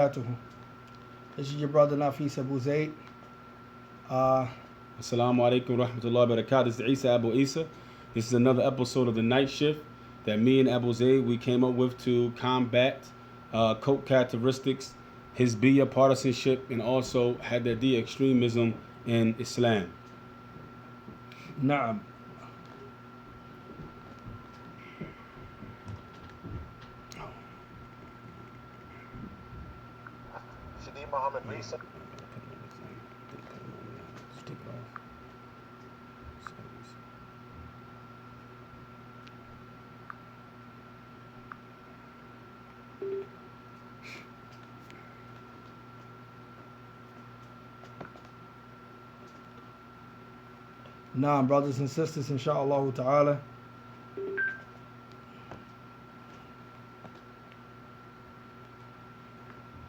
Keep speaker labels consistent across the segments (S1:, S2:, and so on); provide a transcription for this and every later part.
S1: This is your brother Nafis Abu Zaid.
S2: Assalamu alaikum rahmatullahi wa barakatuh. This is Isa Abu Isa. This is another episode of the night shift that me and Abu Zaid we came up with to combat cult characteristics, Hizbiyya partisanship, and also Hadadiyya extremism in Islam.
S1: Naam.
S3: Muhammad Risa.
S1: Naam, brothers and sisters, inshaAllah ta'ala.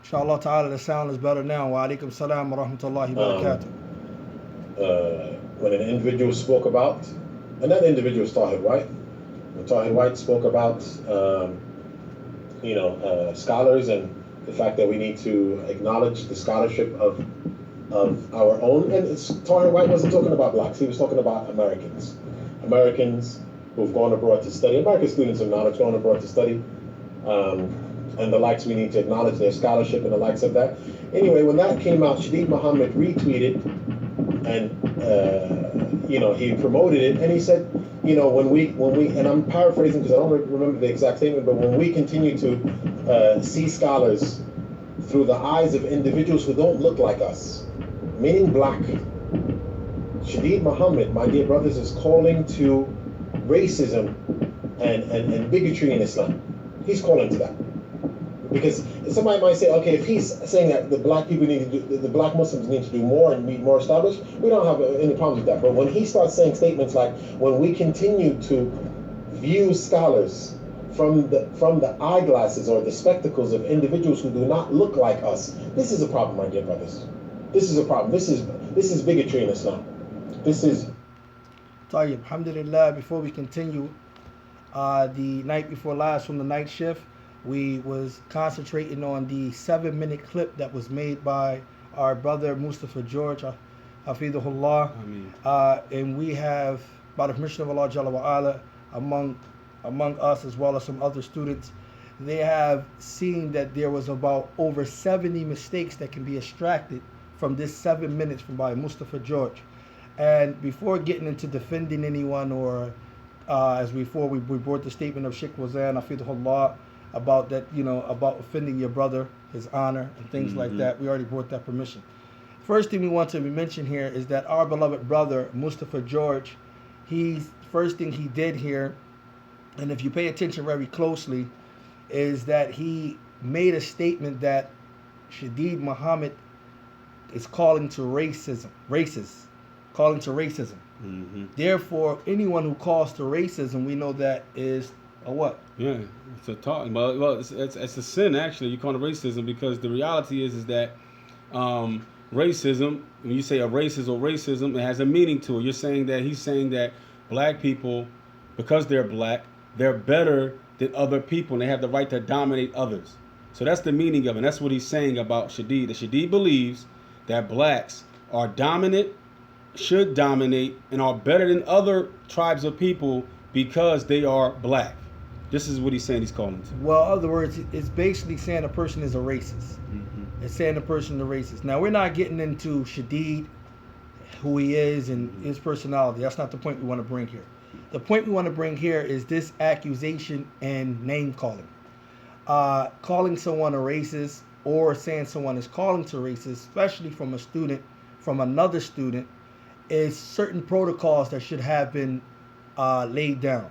S1: Inshallah ta'ala, the sound is better now. Wa alaikum salam wa rahmatullahi wa barakatuh.
S3: When an individual spoke about, and that individual was Tahir White, when Tahir White spoke about, scholars and the fact that we need to acknowledge the scholarship of our own, and Tahir White wasn't talking about blacks, he was talking about Americans who've gone abroad to study, American students of knowledge gone abroad to study, and the likes. We need to acknowledge their scholarship and the likes of that. Anyway, when that came out, Shadeed Muhammad retweeted, and he promoted it, and he said, when we, and I'm paraphrasing because I don't remember the exact statement, but when we continue to see scholars through the eyes of individuals who don't look like us, meaning black, Shadeed Muhammad, my dear brothers, is calling to racism and bigotry in Islam. He's calling to that. Because somebody might say, okay, if he's saying that the black people need to do, the black Muslims need to do more and be more established, we don't have any problems with that. But when he starts saying statements like, when we continue to view scholars from the eyeglasses or the spectacles of individuals who do not look like us, this is a problem, my dear brothers. This is a problem. This is bigotry in Islam. This is.
S1: Tayyib, alhamdulillah, before we continue, the night before last from the night shift, we was concentrating on the 7-minute clip that was made by our brother Mustafa George, Hafidhullah. And we have, by the permission of Allah Jalla wa Ala, among us as well as some other students, they have seen that there was about over 70 mistakes that can be extracted from this 7 minutes from by Mustafa George. And before getting into defending anyone or we brought the statement of Sheikh Wazan, Hafidhullah, about that, about offending your brother, his honor, and things like that. We already brought that permission. First thing we want to mention here is that our beloved brother, Mustafa George, first thing he did here, and if you pay attention very closely, is that he made a statement that Shadeed Muhammad is calling to racism. Therefore, anyone who calls to racism, we know that is a what?
S2: Yeah, it's a talk. Well, it's a sin actually. You call it racism because the reality is that racism. When you say a racist or racism, it has a meaning to it. He's saying that black people, because they're black, they're better than other people, and they have the right to dominate others. So that's the meaning of it. And that's what he's saying about Shadeed. That Shadeed believes that blacks are dominant, should dominate, and are better than other tribes of people because they are black. This is what he's saying he's calling to.
S1: Well, in other words, it's basically saying a person is a racist. It's saying a person is a racist. Now, we're not getting into Shadeed, who he is, and his personality. That's not the point we want to bring here. The point we want to bring here is this accusation and name calling. Calling someone a racist or saying someone is calling to racist, especially from another student, is certain protocols that should have been laid down.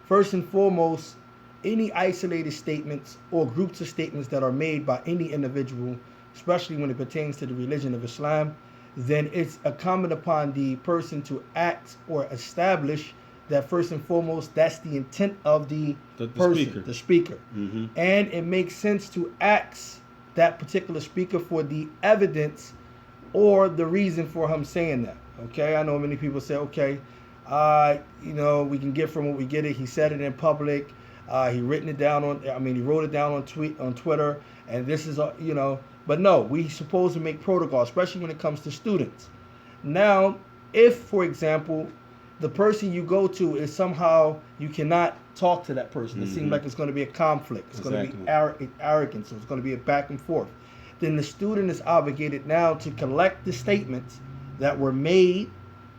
S1: First and foremost, any isolated statements or groups of statements that are made by any individual, especially when it pertains to the religion of Islam, then it's incumbent upon the person to act or establish that first and foremost, that's the intent of the person, the speaker. And it makes sense to ask that particular speaker for the evidence or the reason for him saying that. Okay, I know many people say, okay, we can get from what we get it. He said it in public. He written it down on. I mean, he wrote it down on Twitter, and this is you know. But no, we supposed to make protocol, especially when it comes to students. Now, if for example, the person you go to is somehow you cannot talk to that person, it seems like it's going to be a conflict. It's going to be arrogance. So it's going to be a back and forth. Then the student is obligated now to collect the statements that were made,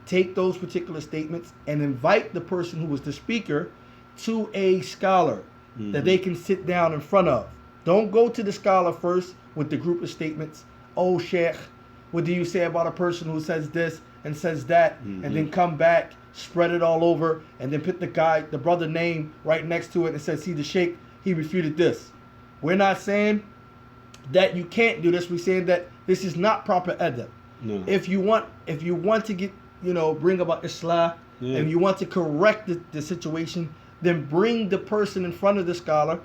S1: take those particular statements, and invite the person who was the speaker to a scholar that they can sit down in front of. Don't go to the scholar first with the group of statements. Oh, Sheikh, what do you say about a person who says this and says that? And then come back, spread it all over, and then put the brother name right next to it and say, see, the Sheikh, he refuted this. We're not saying that you can't do this. We're saying that this is not proper adab.
S2: No.
S1: If you want to get, bring about Islah, and you want to correct the situation, then bring the person in front of the scholar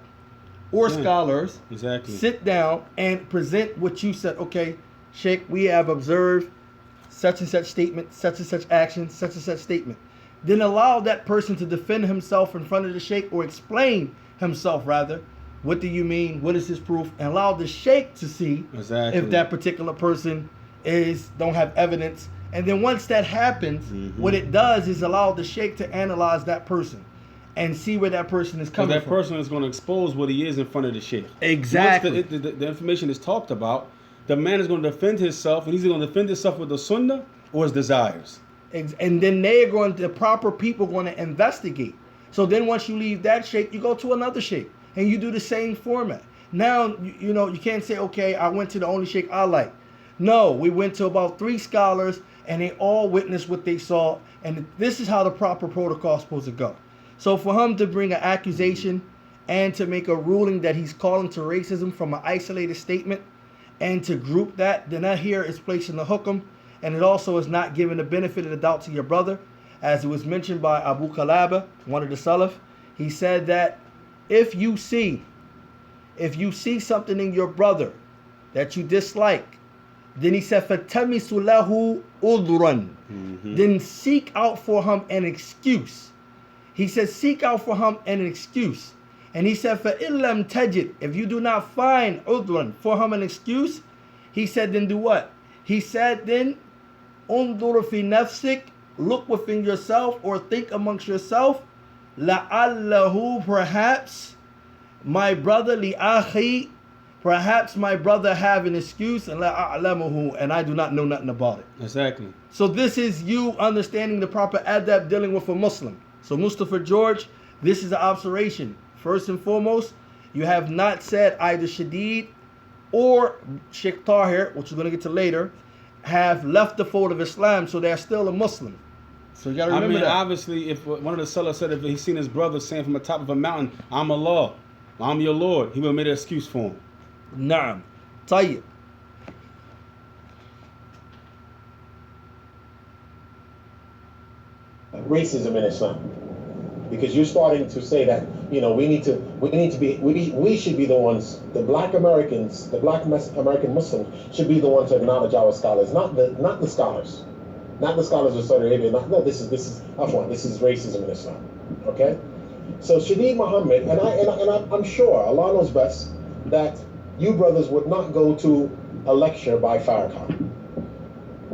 S1: or scholars.
S2: Exactly.
S1: Sit down and present what you said. Okay, Sheikh, we have observed such and such statement, such and such action, such and such statement. Then allow that person to defend himself in front of the Sheikh, or explain himself rather. What do you mean? What is his proof? And allow the Sheikh to see if that particular person don't have evidence. And then once that happens, what it does is allow the Sheikh to analyze that person and see where that person is coming from.
S2: That person is going to expose what he is in front of the Sheikh.
S1: Exactly.
S2: Once the information is talked about, the man is going to defend himself, and he's going to defend himself with the sunnah or his desires.
S1: And then the proper people going to investigate. So then once you leave that Sheikh, you go to another Sheikh, and you do the same format. Now, you can't say, okay, I went to the only Sheikh I like. No, we went to about 3 scholars, and they all witnessed what they saw, and this is how the proper protocol is supposed to go. So for him to bring an accusation and to make a ruling that he's calling to racism from an isolated statement and to group that, then that here is placing the hukum, and it also is not giving the benefit of the doubt to your brother. As it was mentioned by Abu Kalaba, one of the Salaf, he said that if you see something in your brother that you dislike, then he said, فَتَمِسُ لَهُ أُذْرًا. Then seek out for him an excuse. He said, seek out for him an excuse. And he said, فَإِن لَمْ تَجِدْ. If you do not find udran, for him an excuse, he said, then do what? He said, then undur fi nafsik, look within yourself or think amongst yourself, لَعَلَّهُ, perhaps my brother, لِأَخِي, perhaps my brother have an excuse, and la a'lamuhu, and I do not know nothing about it.
S2: Exactly.
S1: So this is you understanding the proper adab dealing with a Muslim. So Mustafa George, this is an observation. First and foremost, you have not said either Shadid or Sheikh Tahir, which we're going to get to later, have left the fold of Islam, so they're still a Muslim. So you got to remember that.
S2: Obviously, if one of the sellers said if he's seen his brother saying from the top of a mountain, I'm Allah, I'm your Lord, he would have made an excuse for him.
S1: Naam. Tayyib.
S3: Racism in Islam, because you're starting to say that we should be the ones, the black Americans, the black American Muslims should be the ones to acknowledge our scholars, not the scholars, of Saudi Arabia. This is racism in Islam. Okay, so Shadid Muhammad, and I'm sure Allah knows best that you brothers would not go to a lecture by Farrakhan.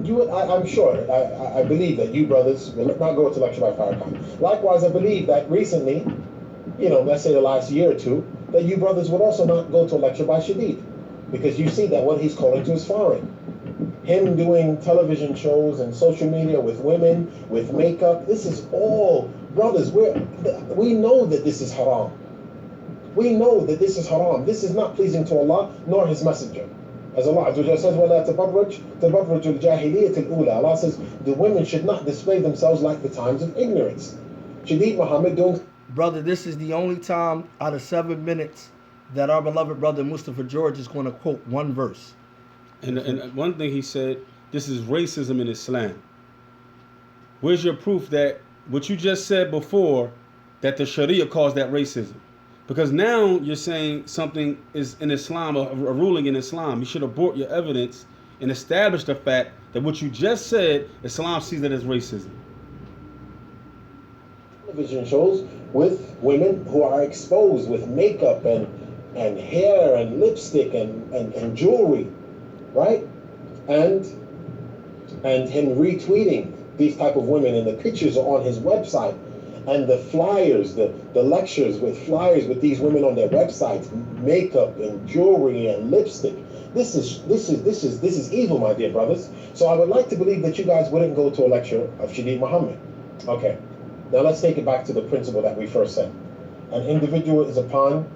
S3: I'm sure, I believe that you brothers will not go to a lecture by Farrakhan. Likewise, I believe that recently, let's say the last year or two, that you brothers would also not go to a lecture by Shadid, because you see that what he's calling to is foreign. Him doing television shows and social media with women, with makeup, this is all, brothers, we know that this is haram. We know that this is haram. This is not pleasing to Allah nor His Messenger. As Allah says, وَلَا تَبَرُّجْ الْجَاهِلِيَّةِ الْأُولَى. Allah says the women should not display themselves like the times of ignorance. Shadid Muhammad doing...
S1: Brother, this is the only time out of 7 minutes that our beloved brother Mustafa George is going to quote one verse.
S2: And one thing he said, this is racism in Islam. Where's your proof that what you just said before, that the Sharia calls that racism? Because now you're saying something is in Islam, a ruling in Islam. You should abort your evidence and establish the fact that what you just said, Islam sees that as racism.
S3: television shows with women who are exposed with makeup and hair and lipstick and jewelry, right? And him retweeting these type of women, and the pictures are on his website, and the flyers, the lectures with flyers with these women on their websites, makeup and jewelry and lipstick. This is evil, my dear brothers. So I would like to believe that you guys wouldn't go to a lecture of Shadeed Muhammad. Okay, now let's take it back to the principle that we first said. An individual is upon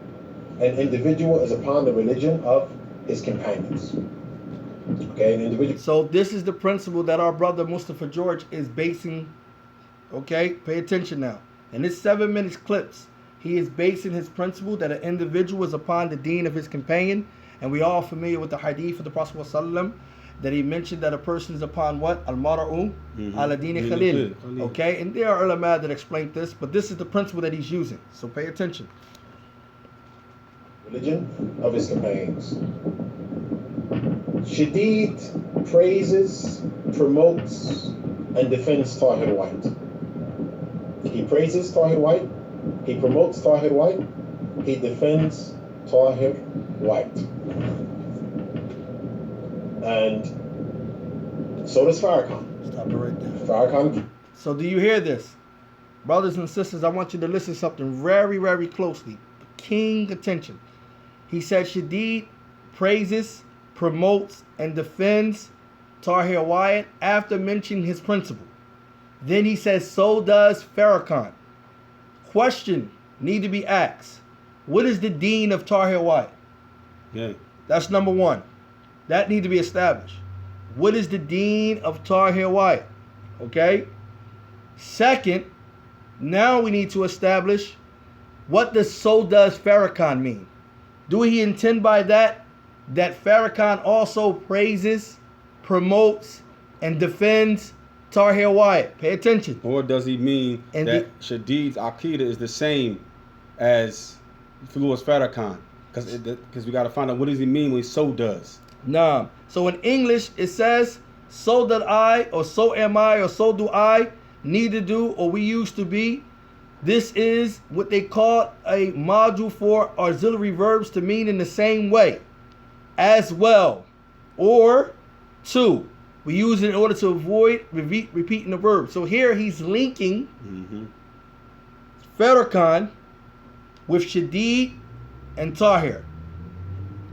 S3: the religion of his companions. Okay, an individual.
S1: So this is the principle that our brother Mustafa George is basing. Okay, pay attention now. In this 7 minutes clips, he is basing his principle that an individual is upon the deen of his companion. And we all familiar with the hadith of the Prophet ﷺ, that he mentioned that a person is upon what? Al-mar'u ala dini khalil. Okay, and there are ulama that explain this, but this is the principle that he's using. So pay attention.
S3: Religion of his companions. Shadeed praises, promotes, and defends Tahir White. He praises Tahir White, he promotes Tahir White, he defends Tahir White. And so does Farrakhan.
S1: Stop it right there.
S3: Farrakhan.
S1: So do you hear this? Brothers and sisters, I want you to listen to something very, very closely. Keen attention. He said Shadeed praises, promotes, and defends Tahir White after mentioning his principle. Then he says, so does Farrakhan. Question need to be asked. What is the deen of Tahir White?
S2: Yeah.
S1: That's number one. That need to be established. What is the deen of Tahir White? Okay. Second, now we need to establish what does so does Farrakhan mean. Do he intend by that Farrakhan also praises, promotes, and defends Tahir White? Pay attention.
S2: Or does he mean that Shadeed's Aqidah is the same as Louis Farrakhan? Because we got to find out what does he mean when he so does.
S1: Nah. So in English it says, so that I, or so am I, or so do I, neither do, or we used to be. This is what they call a module for auxiliary verbs to mean in the same way. As well. Or to. We use it in order to avoid repeating the verb. So here he's linking Farrakhan with Shadeed and Tahir.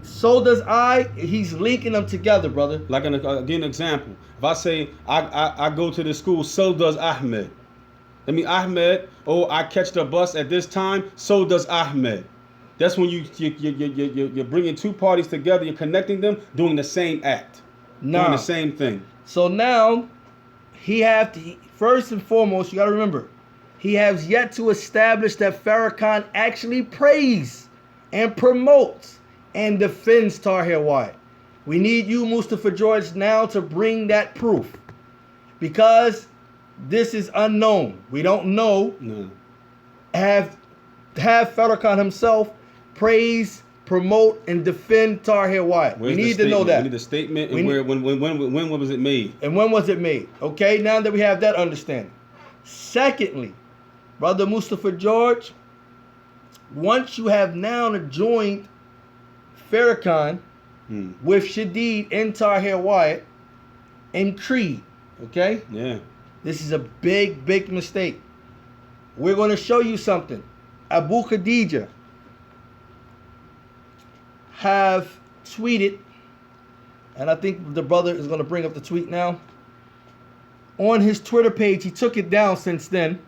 S1: So does I. He's linking them together, brother.
S2: Like I'll give you an example. If I say I go to the school, so does Ahmed. That means Ahmed. Oh, I catch the bus at this time. So does Ahmed. That's when you're bringing two parties together. You're connecting them, doing the same act, doing the same thing.
S1: So now he have to first and foremost. You got to remember, he has yet to establish that Farrakhan actually praise and promotes and defends Tahir White. We need you, Mustafa George, now to bring that proof, because this is unknown. We don't know.
S2: No.
S1: Have Farrakhan himself praise, promote, and defend Tahir White.
S2: Where's
S1: we need to know that.
S2: We need the statement and when was it made?
S1: And when was it made? Okay, now that we have that understanding. Secondly, Brother Mustafa George, once you have now joined Farrakhan with Shadeed and Tahir White and Creed, okay?
S2: Yeah.
S1: This is a big, big mistake. We're going to show you something. Abu Khadija have tweeted, and I think the brother is going to bring up the tweet now. On his Twitter page, he took it down since then.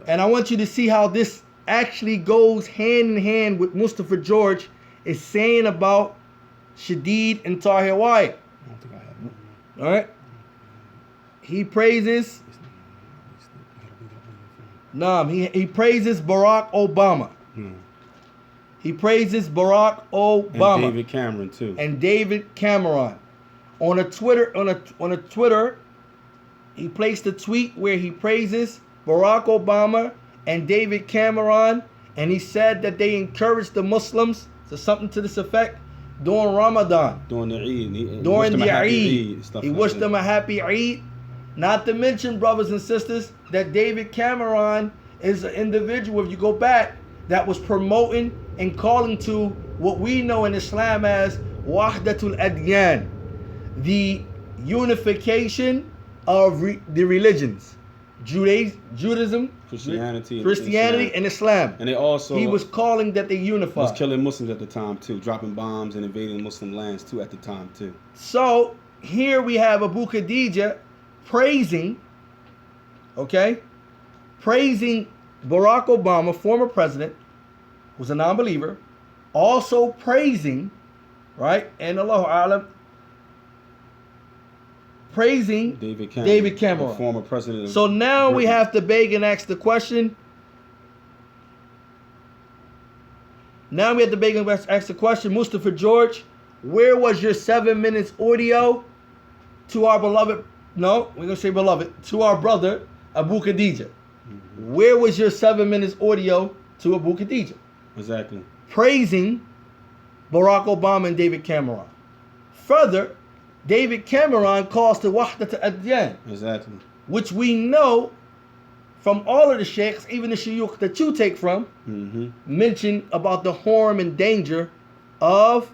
S1: And I want you to see how this actually goes hand in hand with Mustafa George is saying about Shadeed and Tahir White.
S2: I don't think I have it.
S1: All right. He praises. He praises Barack Obama. He praises Barack Obama.
S2: And David Cameron too.
S1: And David Cameron. On a Twitter, he placed a tweet where he praises Barack Obama and David Cameron, and he said that they encouraged the Muslims, so something to this effect, during Ramadan.
S2: During the Eid.
S1: During the Eid. He wished them a happy Eid. Not to mention, brothers and sisters, that David Cameron is an individual, if you go back, that was promoting and calling to what we know in Islam as Wahdatul Adyan, the unification of the religions, Judaism, Christianity, and Islam.
S2: And they also,
S1: he was calling that they unify.
S2: Was killing Muslims at the time too, dropping bombs and invading Muslim lands too at the time too.
S1: So here we have Abu Khadija praising Barack Obama, former president, who's a non-believer, also praising, right, and Allahu A'lam, praising David Cameron,
S2: the former president.
S1: So now we have to beg and ask the question. Mustafa George, where was your 7 minutes audio to our beloved? No, we're gonna say beloved, to our brother Abu Khadija. Mm-hmm. Where was your 7 minutes audio to Abu Khadija?
S2: Exactly.
S1: Praising Barack Obama and David Cameron. Further, David Cameron calls to Wahdat al-Adyan.
S2: Exactly.
S1: Which we know from all of the sheikhs, even the shuyukh that you take from, mention about the harm and danger of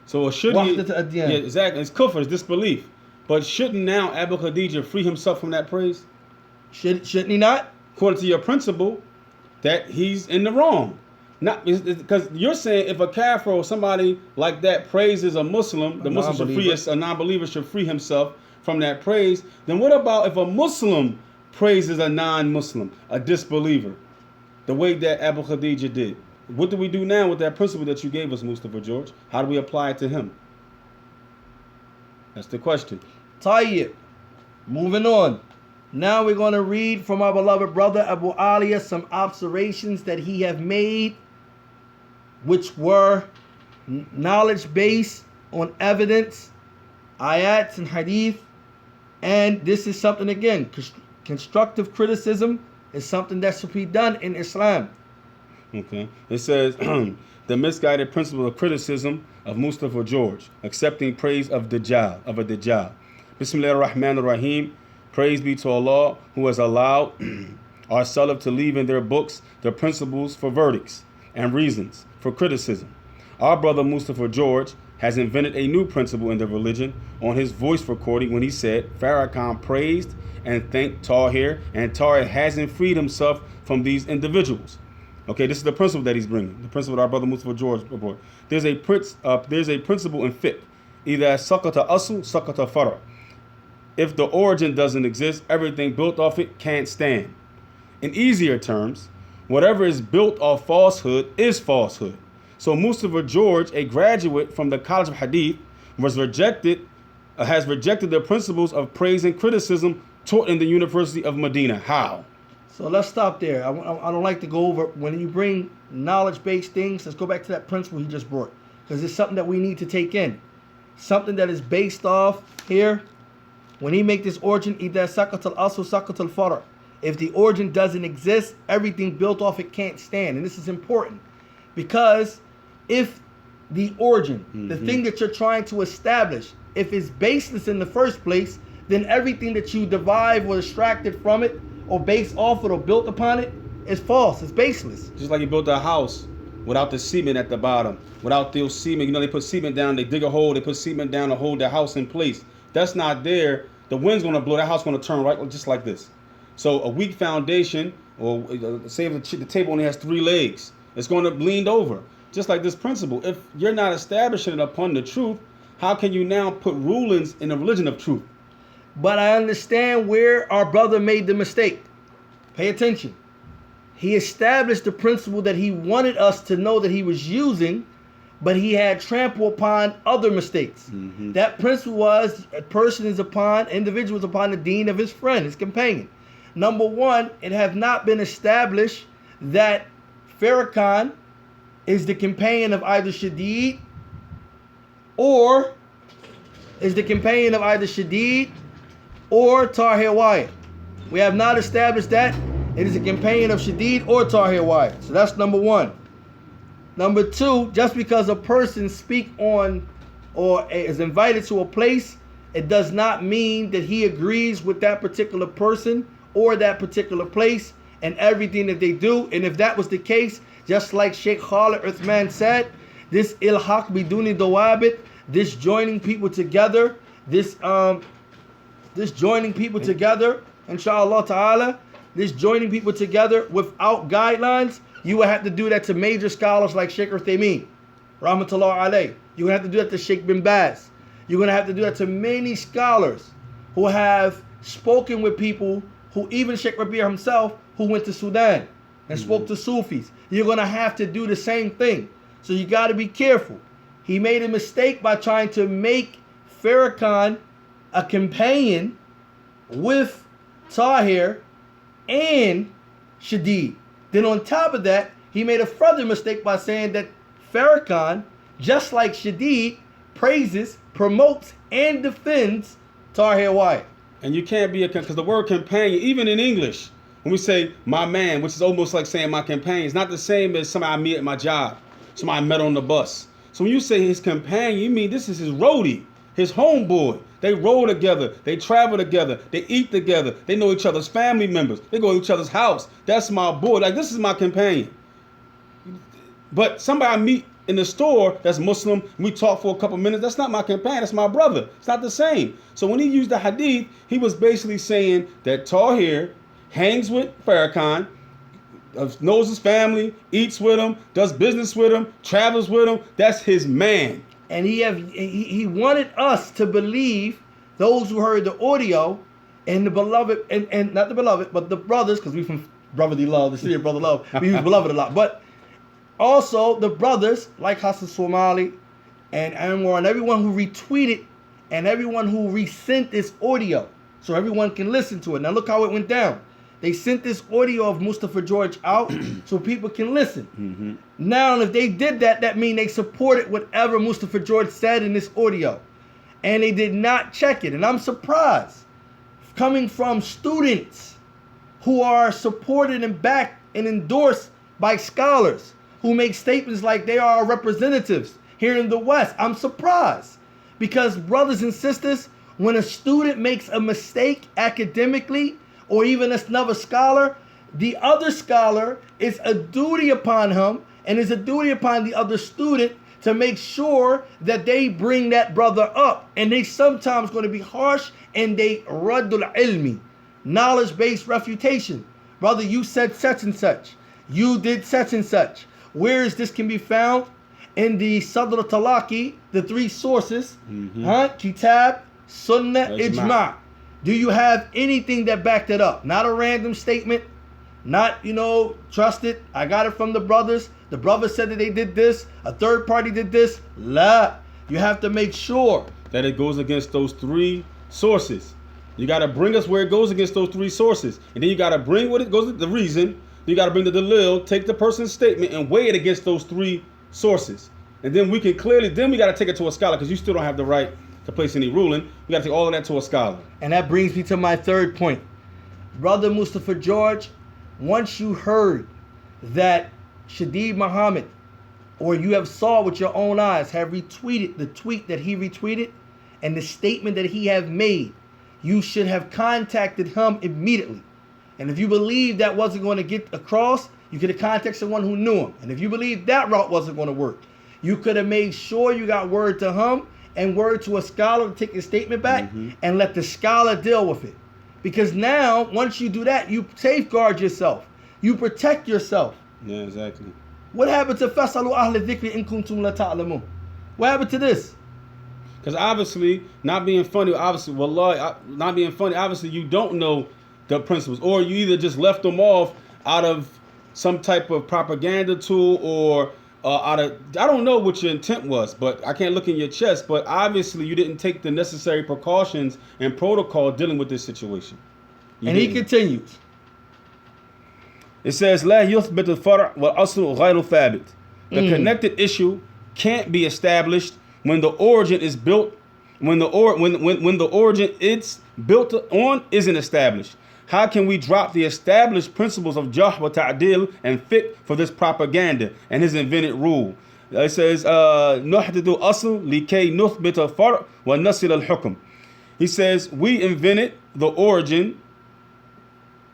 S2: Wahdat al-Adyan. Yeah, exactly. It's kufr, it's disbelief. But shouldn't now Abu Khadija free himself from that praise?
S1: Shouldn't he not?
S2: According to your principle, that he's in the wrong. Not because you're saying if a kafir or somebody like that praises a Muslim, the Muslim should free a non-believer should free himself from that praise. Then what about if a Muslim praises a non-Muslim, a disbeliever, the way that Abu Khadija did? What do we do now with that principle that you gave us, Mustafa George? How do we apply it to him? That's the question.
S1: Tayyib. Moving on. Now we're going to read from our beloved brother Abu Aliyah some observations that he have made, which were knowledge based on evidence, ayats and hadith. And this is something, again, constructive criticism is something that should be done in Islam.
S2: Okay. It says, the misguided principle of criticism of Mustafa George, accepting praise of Dajjal, of a Dajjal. Bismillahir Rahmanir Rahim. Praise be to Allah who has allowed our Salaf to leave in their books the principles for verdicts and reasons for criticism. Our brother Mustafa George has invented a new principle in the religion on his voice recording when he said Farrakhan praised and thanked Tahir, and Tahir hasn't freed himself from these individuals. Okay, this is the principle that he's bringing. The principle that our brother Mustafa George brought. There's a principle in fiqh. Either sakata asl, sakata fara. If the origin doesn't exist, everything built off it can't stand. In easier terms, whatever is built off falsehood is falsehood. So Mustafa George, a graduate from the College of Hadith, has rejected the principles of praise and criticism taught in the University of Medina. How?
S1: So let's stop there. I don't like to go over, when you bring knowledge-based things, let's go back to that principle he just brought. Because it's something that we need to take in. Something that is based off here. When he make this origin, إِذَا سَقَطَ الْأَصْلُ سَقَطَ الْفَرْعُ. If the origin doesn't exist, everything built off it can't stand. And this is important. Because if the origin, the thing that you're trying to establish, if it's baseless in the first place, then everything that you derive or extracted from it, or based off it, or built upon it, is false. It's baseless.
S2: Just like you built a house without the cement at the bottom, without the cement. You know, they put cement down, they dig a hole, they put cement down to hold the house in place. That's not there. The wind's going to blow, that house going to turn right just like this. So a weak foundation, or say the table only has 3 legs, it's going to lean over. Just like this principle. If you're not establishing it upon the truth, how can you now put rulings in the religion of truth?
S1: But I understand where our brother made the mistake. Pay attention. He established the principle that he wanted us to know that he was using, but he had trampled upon other mistakes. That principle was individual is upon the deen of his friend, his companion. Number one, it has not been established that Farrakhan is the companion of either Shadid or Tahir Wyatt. We have not established that it is a companion of Shadid or Tahir Wyatt. So that's number one. Number two, just because a person speak on or is invited to a place, it does not mean that he agrees with that particular person or that particular place and everything that they do. And if that was the case, just like Sheikh Khalid Uthman said, this ilhaq biduni dawabit, this joining people together, this joining people together, inshallah ta'ala, this joining people together without guidelines, you would have to do that to major scholars like Sheikh Uthaymeen, rahmatullah alayh. You're going to have to do that to Sheikh bin Baz. You're going to have to do that to many scholars who have spoken with people who, even Sheikh Rabi' himself, who went to Sudan and spoke to Sufis. You're going to have to do the same thing. So you got to be careful. He made a mistake by trying to make Farrakhan a companion with Tahir and Shadid. Then on top of that, he made a further mistake by saying that Farrakhan, just like Shadid, praises, promotes, and defends Tahir Wyatt.
S2: And you can't be because the word companion, even in English, when we say my man, which is almost like saying my companion, it's not the same as somebody I meet at my job, somebody I met on the bus. So when you say his companion, you mean this is his roadie, his homeboy. They roll together, they travel together, they eat together, they know each other's family members, they go to each other's house. That's my boy. Like, this is my companion. But somebody I meet in the store that's Muslim, we talk for a couple minutes, that's not my companion, that's my brother. It's not the same. So when he used the hadith, he was basically saying that Tahir hangs with Farrakhan, knows his family, eats with him, does business with him, travels with him. That's his man.
S1: And he wanted us to believe, those who heard the audio, and the beloved, and not the beloved, but the brothers, because we from brotherly love, the city of brother love, we use beloved a lot. But also the brothers like Hassan Somali and Anwar and everyone who retweeted and everyone who resent this audio so everyone can listen to it. Now look how it went down. They sent this audio of Mustafa George out so people can listen. Mm-hmm. Now, if they did that, that means they supported whatever Mustafa George said in this audio. And they did not check it. And I'm surprised, coming from students who are supported and backed and endorsed by scholars who make statements like they are our representatives here in the West. I'm surprised. Because brothers and sisters, when a student makes a mistake academically, or even another scholar, the other scholar, is a duty upon him and is a duty upon the other student to make sure that they bring that brother up. And they sometimes going to be harsh, and they raddul ilmi, knowledge-based refutation. Brother, you said such and such. You did such and such. Where is this can be found? In the Sadr Talaki, the three sources, Kitab, Sunnah, Ijma'. Do you have anything that backed it up? Not a random statement, not, trust it. I got it from the brothers. The brothers said that they did this. A third party did this. La. You have to make sure
S2: that it goes against those three sources. You got to bring us where it goes against those three sources. And then you got to bring what it goes with the reason. You got to bring the dalil, take the person's statement and weigh it against those three sources. And then we can clearly, then we got to take it to a scholar, because you still don't have the right to place any ruling. We got to take all of that to a scholar.
S1: And that brings me to my third point. Brother Mustafa George, once you heard that Shadid Muhammad, or you have saw with your own eyes, have retweeted the tweet that he retweeted and the statement that he have made, you should have contacted him immediately. And if you believe that wasn't going to get across, you could have contacted someone who knew him. And if you believe that route wasn't going to work, you could have made sure you got word to him and word to a scholar to take his statement back and let the scholar deal with it. Because now, once you do that, you safeguard yourself. You protect yourself.
S2: Yeah, exactly.
S1: What happened to فَاسْأَلُوا أَهْلَ الذِّكْرِ إِن كُنتُمْ لَا تَعْلَمُونَ? What happened to this?
S2: Because obviously, not being funny, obviously, not being funny, obviously you don't know the principles. Or you either just left them off out of some type of propaganda tool, or I don't know what your intent was, but I can't look in your chest, but obviously you didn't take the necessary precautions and protocol dealing with this situation.
S1: He continues.
S2: It says, لا يثبت الفرع والأصل غير ثابت. The connected issue can't be established when the origin is built, when the origin it's built on isn't established. How can we drop the established principles of Jah wa Ta'dil and fit for this propaganda and his invented rule? It says, نحدد أصل لكي نثبت الفرع ونصل الحكم. He says, we invented the origin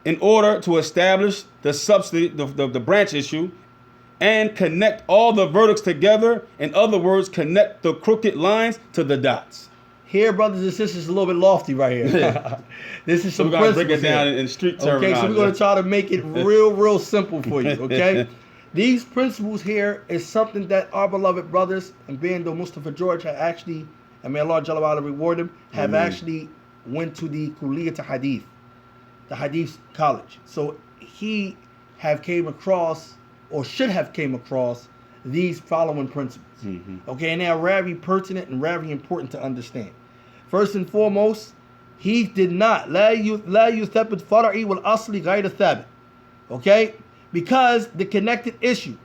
S2: in order to establish the subsidy, the branch issue, and connect all the verdicts together. In other words, connect the crooked lines to the dots.
S1: Here, brothers and sisters, is a little bit lofty right here. This is
S2: So
S1: some
S2: we're gonna break it
S1: principles
S2: down
S1: here.
S2: in street terminology.
S1: Okay, so we're going to try to make it real simple for you, okay? These principles here is something that our beloved brothers, and being though Mustafa George had actually, and may Allah Jalla wa'ala reward him, have actually went to the Kulliyat Hadith, the Hadith college. So he have came across, or should have came across, these following principles. Okay, and they are very pertinent and very important to understand. First and foremost, he did not لا يثبت فرعي والأصل غير ثابت. Okay, because the connected issue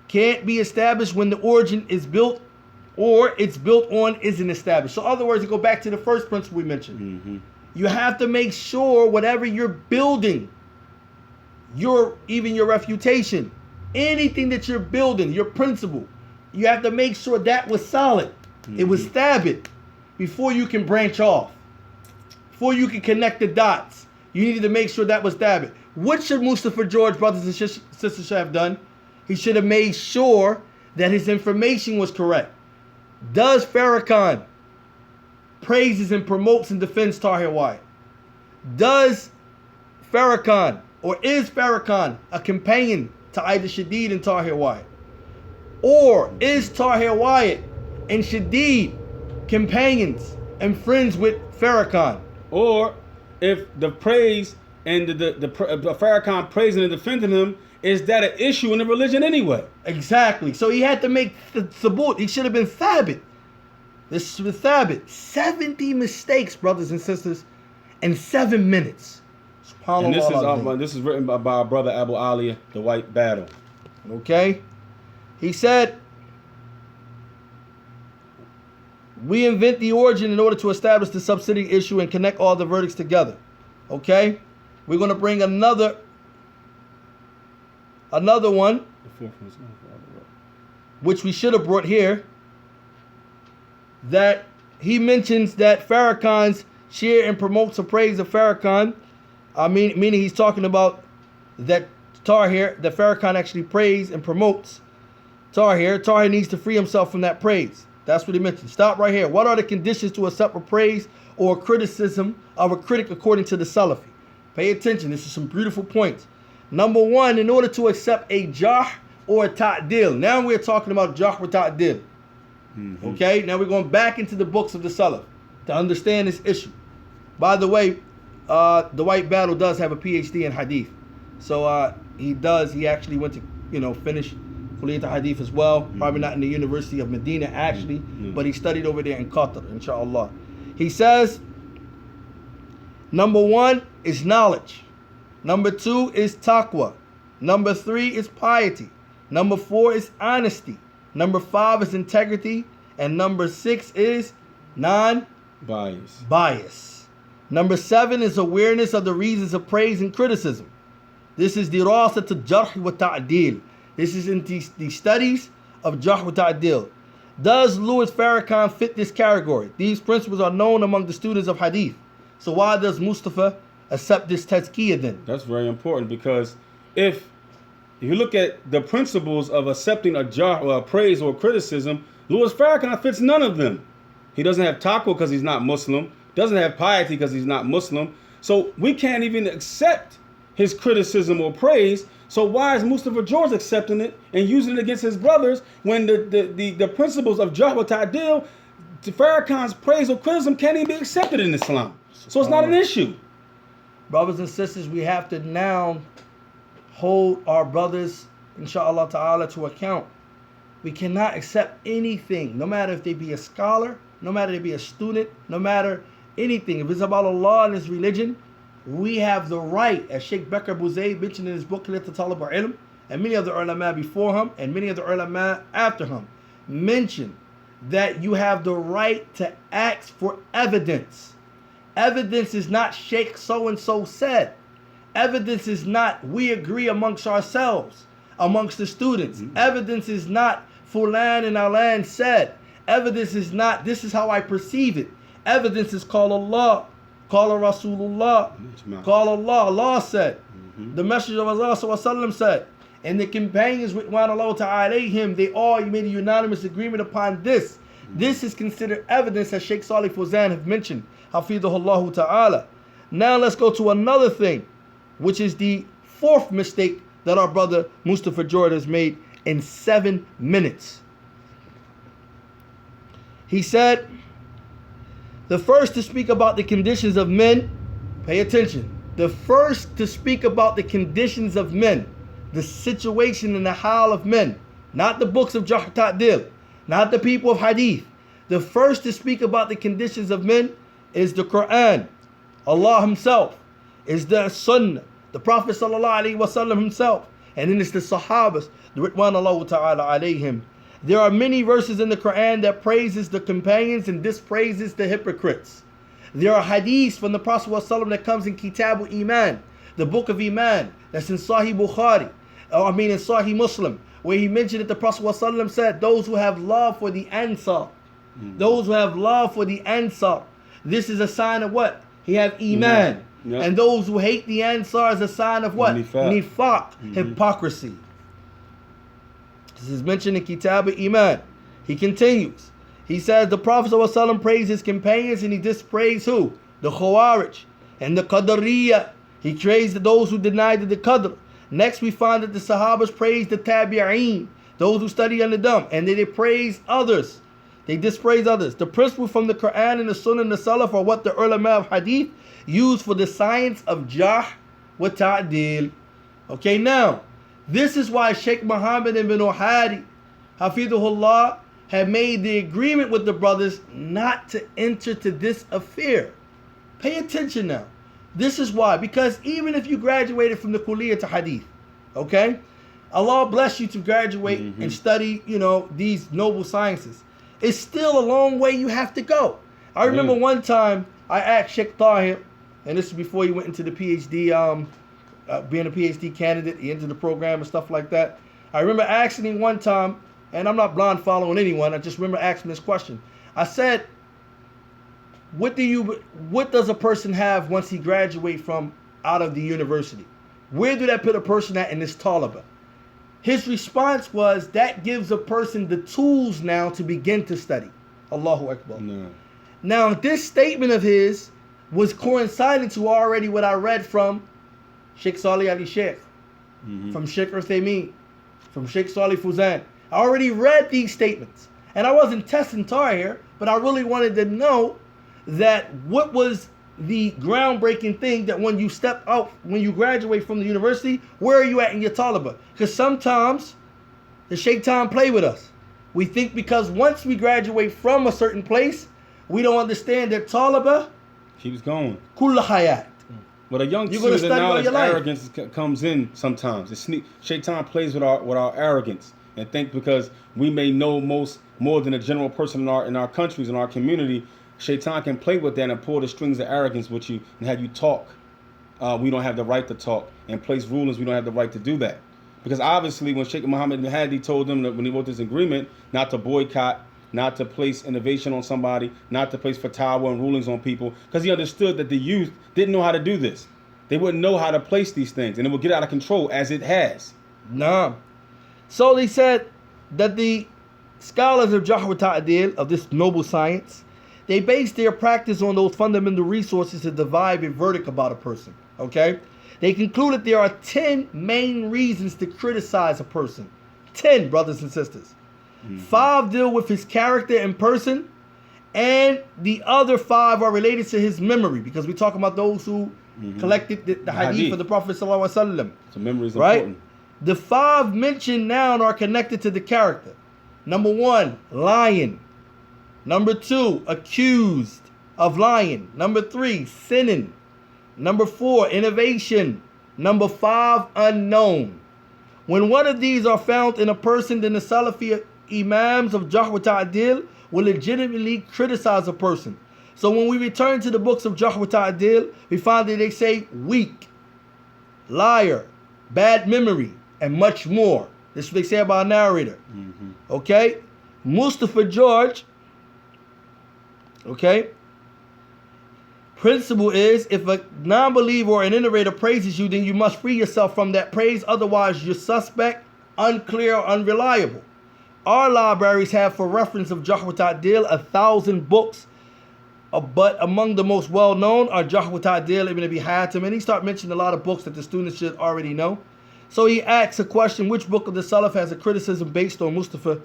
S1: can't be established when the origin is built or it's built on isn't established. So in other words, to go back to the first principle we mentioned, you have to make sure whatever you're building, even your refutation, anything that you're building, your principle, you have to make sure that was solid. It was thabit before you can branch off. Before you can connect the dots, you needed to make sure that was thabit. What should Mustafa George, brothers and sisters, have done? He should have made sure that his information was correct. Does Farrakhan praises and promotes and defends Tahir Wyatt? Does Farrakhan, or is Farrakhan a companion to either Shadid and Tahir Wyatt? Or is Tahir Wyatt and Shadid companions and friends with Farrakhan?
S2: Or if the praise and the Farrakhan praising and defending him, is that an issue in the religion anyway?
S1: Exactly. So he had to make the sabut. He should have been thabit. This was thabit. 70 mistakes, brothers and sisters, in 7 minutes.
S2: And this is written by our brother Abu Ali, the White Battle.
S1: Okay? He said, we invent the origin in order to establish the subsidiary issue and connect all the verdicts together. Okay? We're going to bring another one, which we should have brought here, that he mentions that Farrakhan's share and promotes or praise of Farrakhan, meaning he's talking about that Tahir, that Farrakhan actually praise and promotes Tahir. Tahir needs to free himself from that praise. That's what he mentioned. Stop right here. What are the conditions to accept a praise or criticism of a critic according to the Salafi? Pay attention. This is some beautiful points. Number one, in order to accept a jah or a ta'dil. Now we're talking about jah or ta'dil. Okay? Now we're going back into the books of the Salaf to understand this issue. By the way, the White Battle does have a PhD in Hadith. So he actually went to, finish Kulliyat Hadith as well. Probably not in the University of Medina actually, but he studied over there in Qatar, inshallah. He says, number one is knowledge. Number two is taqwa. Number three is piety. Number four is honesty. Number five is integrity. And number six is non-bias. Number seven is awareness of the reasons of praise and criticism. This is dirasat al-jarh wa ta'dil. This is in the studies of jarh wa ta'dil. Does Louis Farrakhan fit this category? These principles are known among the students of hadith. So why does Mustafa accept this tazkiyah then?
S2: That's very important, because if you look at the principles of accepting a jarh or a praise or criticism, Louis Farrakhan fits none of them. He doesn't have taqwa because he's not Muslim. Doesn't have piety because he's not Muslim. So we can't even accept his criticism or praise. So why is Mustafa George accepting it and using it against his brothers when the principles of jarh wa ta'dil, Farrakhan's praise or criticism can't even be accepted in Islam? So it's not an issue.
S1: Brothers and sisters, we have to now hold our brothers, inshallah ta'ala, to account. We cannot accept anything, no matter if they be a scholar, no matter if they be a student, no matter anything. If it's about Allah and His religion, we have the right, as Sheikh Bakr Abu Zayd mentioned in his book, Talib al-Ilm, and many of the ulama before him, and many of the ulama after him, mentioned that you have the right to ask for evidence. Evidence is not Sheikh so-and-so said. Evidence is not we agree amongst ourselves, amongst the students. Evidence is not Fulan and Alan said. Evidence is not this is how I perceive it. Evidence is called Allah Qala Rasulullah. Qala Allah. Allah said. The Messenger of Allah sallallahu said. And the companions with Allah ta'ala, they all made a unanimous agreement upon this. This is considered evidence, as Sheikh Salih Fawzan have mentioned. Hafidhullah ta'ala. Now let's go to another thing, which is the fourth mistake that our brother Mustafa Jordan has made in 7 minutes. He said, the first to speak about the conditions of men, pay attention. The first to speak about the conditions of men, the situation and the hal of men, not the books of Jarh Ta'dil, not the people of Hadith. The first to speak about the conditions of men is the Quran, Allah Himself, is the Sunnah, the Prophet Sallallahu Alaihi Wasallam Himself, and then it's the Sahabas, the Ridwanullah Ta'ala Alayhim. There are many verses in the Quran that praises the companions and dispraises the hypocrites. There are hadiths from the Prophet ﷺ that comes in Kitab al-Iman, the book of Iman, that's in Sahih Bukhari, in Sahih Muslim, where he mentioned that the Prophet ﷺ said, those who have love for the Ansar, those who have love for the Ansar, this is a sign of what? He have Iman. Yep. And those who hate the Ansar is a sign of what? Nifaq, hypocrisy. This is mentioned in Kitab al-Iman. He continues. He says the Prophet ﷺ praised his companions and he dispraised who? The Khawarij and the Qadariyah. He praised those who denied the Qadr. Next we find that the Sahabas praised the Tabi'een, those who study under them, and they praise others. They dispraise others. The principle from the Quran and the Sunnah and the Salaf are what the ulama of Hadith use for the science of Jarh wa Ta'dil. Okay, now, this is why Sheikh Muhammad ibn Hadi, Hafidhullah, had made the agreement with the brothers not to enter to this affair. Pay attention now. This is why. Because even if you graduated from the Kuliyyah to Hadith, okay, Allah bless you to graduate and study, these noble sciences. It's still a long way you have to go. I remember one time I asked Sheikh Tahir, and this is before he went into the PhD, being a PhD candidate, he entered the program and stuff like that. I remember asking him one time, and I'm not blind following anyone, I just remember asking this question. I said, what does a person have once he graduates from out of the university? Where do that put a person at in this talaba? His response was, that gives a person the tools now to begin to study. Allahu Akbar. No. Now, this statement of his was coinciding to already what I read from Sheikh Salih Ali Sheikh, from Sheikh Uthaymeen, from Sheikh Salih Fawzan. I already read these statements. And I wasn't testing Tahir, but I really wanted to know that what was the groundbreaking thing that when you step out, when you graduate from the university, where are you at in your talaba? Because sometimes the shaitan play with us. We think because once we graduate from a certain place, we don't understand that talaba
S2: keeps going.
S1: Kulla hayat.
S2: But a young student, knowledge, arrogance comes in sometimes. Shaitan plays with our arrogance and think because we may know more than a general person in our countries, in our community, Shaitan can play with that and pull the strings of arrogance with you and have you talk. We don't have the right to talk, and place rulings. We don't have the right to do that. Because obviously when Sheikh Muhammad ibn Hadi told them that when he wrote this agreement, not to boycott, not to place innovation on somebody, not to place fatwa and rulings on people, because he understood that the youth didn't know how to do this. They wouldn't know how to place these things, and it would get out of control as it has.
S1: Nah. So they said that the scholars of Jarh wa Ta'dil, of this noble science, they base their practice on those fundamental resources to divide a verdict about a person. Okay? They concluded there are 10 main reasons to criticize a person. 10, brothers and sisters. 5 deal with his character and person, and the other 5 are related to his memory, because we talk about those who collected the hadith of the Prophet sallallahu alaihi wasallam.
S2: So memory is
S1: right?
S2: important.
S1: The 5 mentioned now are connected to the character. Number 1, lying. Number 2, accused of lying. Number 3, sinning. Number 4, innovation. Number 5, unknown. When one of these are found in a person, then the Salafi Imams of Jarh wa Ta'dil will legitimately criticize a person. So when we return to the books of Jarh wa Ta'dil, we find that they say weak, liar, bad memory, and much more. This is what they say about a narrator. Okay? Mustafa George, okay, principle is if a non-believer or an innovator praises you, then you must free yourself from that praise. Otherwise, you're suspect, unclear, or unreliable. Our libraries have, for reference of Jarh wa Ta'dil, 1,000 books. But among the most well-known are Jarh wa Ta'dil, Ibn Abi Hatim, and he started mentioning a lot of books that the students should already know. So he asks a question, which book of the Salaf has a criticism based on Mustafa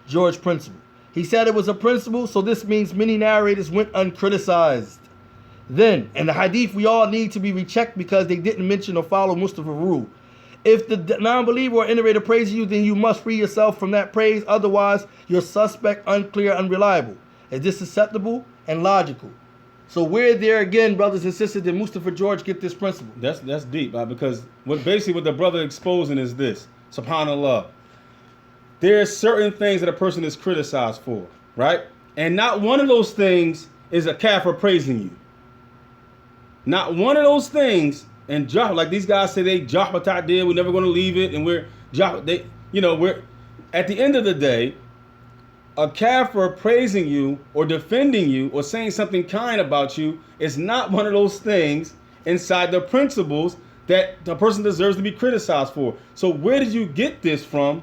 S1: George principle? He said it was a principle, so this means many narrators went uncriticized. Then, in the hadith, we all need to be rechecked because they didn't mention or follow Mustafa rule. If the non-believer or innovator praises you, then you must free yourself from that praise. Otherwise, you're suspect, unclear, unreliable. Is this acceptable and logical? So where there again, brothers and sisters, did Mustafa George get this principle?
S2: That's deep, because what the brother exposing is this, subhanAllah. There are certain things that a person is criticized for, right? And not one of those things is a kafir praising you. Not one of those things, and like these guys say they Jarh wa Ta'dil, we're never going to leave it, and we're at the end of the day, a kafir praising you or defending you or saying something kind about you is not one of those things inside the principles that the person deserves to be criticized for. So where did you get this from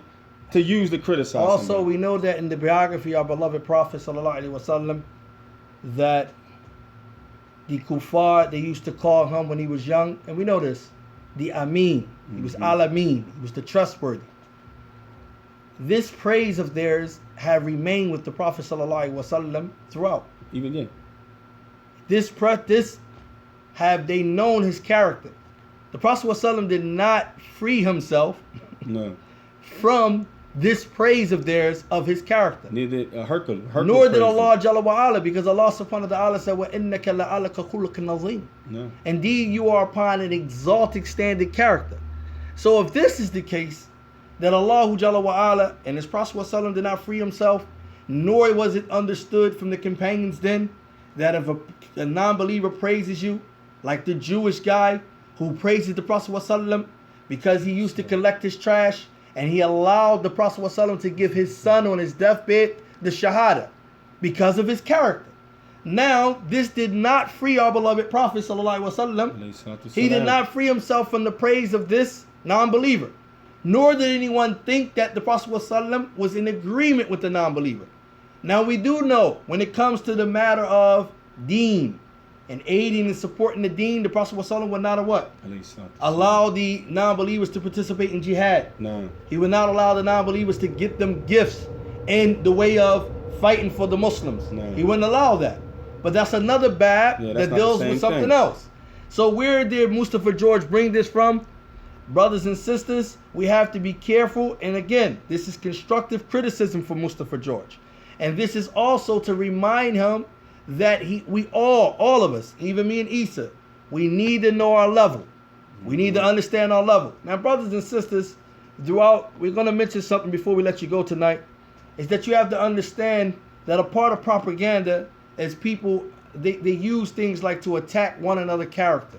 S2: to use to criticize
S1: Also,
S2: somebody?
S1: we know that in the biography of our beloved Prophet ﷺ, that the kuffar, they used to call him when he was young, and we know this, the Amin. He was Al-Amin. He was the trustworthy. This praise of theirs have remained with the Prophet ﷺ throughout.
S2: Even yeah.
S1: This have they known his character. The Prophet ﷺ did not free himself from this praise of theirs of his character.
S2: Neither Hercules
S1: Nor did Allah Jalla wa Ala, because Allah subhanahu wa ta'ala said, وَإِنَّكَ لَعَلَكَ خُلُقٍ عَظِيمٍ.
S2: No.
S1: Indeed, you are upon an exalted standard character. So if this is the case, that Allah Jalla wa Ala and his Prophet ﷺ did not free himself, nor was it understood from the companions then that if a non-believer praises you, like the Jewish guy who praises the Prophet ﷺ because he used to collect his trash, and he allowed the Prophet ﷺ to give his son on his deathbed the Shahada because of his character. Now, this did not free our beloved Prophet ﷺ. He did not free himself from the praise of this non-believer. Nor did anyone think that the Prophet ﷺ was in agreement with the non-believer. Now, we do know when it comes to the matter of deen and aiding and supporting the deen, the Prophet ﷺ would not allow the non-believers to participate in jihad.
S2: No.
S1: He would not allow the non-believers to get them gifts in the way of fighting for the Muslims.
S2: No.
S1: He wouldn't allow that. But that's another bab that deals with something else. So where did Mustafa George bring this from? Brothers and sisters, we have to be careful. And again, this is constructive criticism for Mustafa George. And this is also to remind him that we all of us, even me and Isa, we need to know our level. We need to understand our level. Now, brothers and sisters, throughout, we're going to mention something before we let you go tonight, is that you have to understand that a part of propaganda is people, they use things like to attack one another character.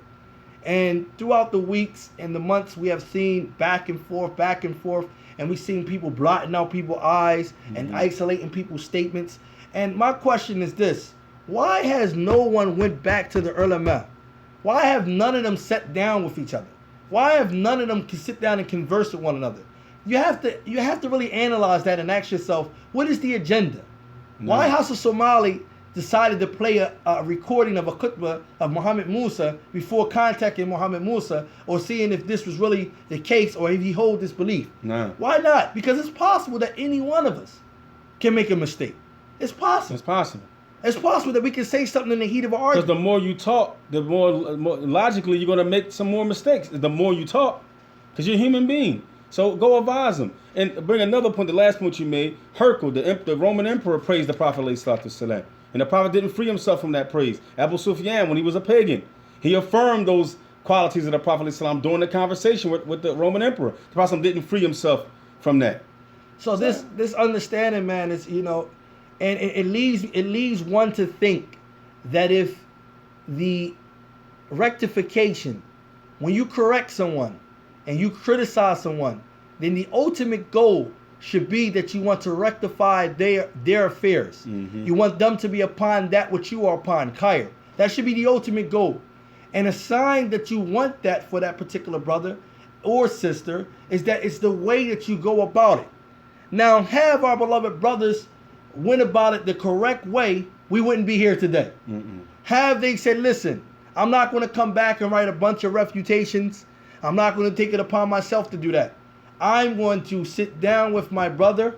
S1: And throughout the weeks and the months, we have seen back and forth, and we've seen people blotting out people's eyes and isolating people's statements. And my question is this: why has no one went back to the ulama? Why have none of them sat down with each other? Why have none of them can sit down and converse with one another? You have to really analyze that and ask yourself, what is the agenda? No. Why House of Somali decided to play a recording of a khutbah of Muhammad Musa before contacting Muhammad Musa or seeing if this was really the case or if he holds this belief?
S2: No.
S1: Why not? Because it's possible that any one of us can make a mistake. It's possible.
S2: It's possible.
S1: It's possible that we can say something in the heat of an argument.
S2: Because the more you talk, the more logically you're going to make some more mistakes. The more you talk, because you're a human being. So go advise them. And bring another point, the last point you made. Hercule, the Roman emperor, praised the Prophet ﷺ. And the Prophet didn't free himself from that praise. Abu Sufyan, when he was a pagan, he affirmed those qualities of the Prophet ﷺ during the conversation with the Roman emperor. The Prophet didn't free himself from that.
S1: So this understanding, man, is, and it leaves one to think that if the rectification, when you correct someone and you criticize someone, then the ultimate goal should be that you want to rectify their affairs. Mm-hmm. You want them to be upon that which you are upon, khair. That should be the ultimate goal. And a sign that you want that for that particular brother or sister is that it's the way that you go about it. Now, have our beloved brothers went about it the correct way, we wouldn't be here today. Have they said, listen, I'm not going to come back and write a bunch of refutations. I'm not going to take it upon myself to do that. I'm going to sit down with my brother.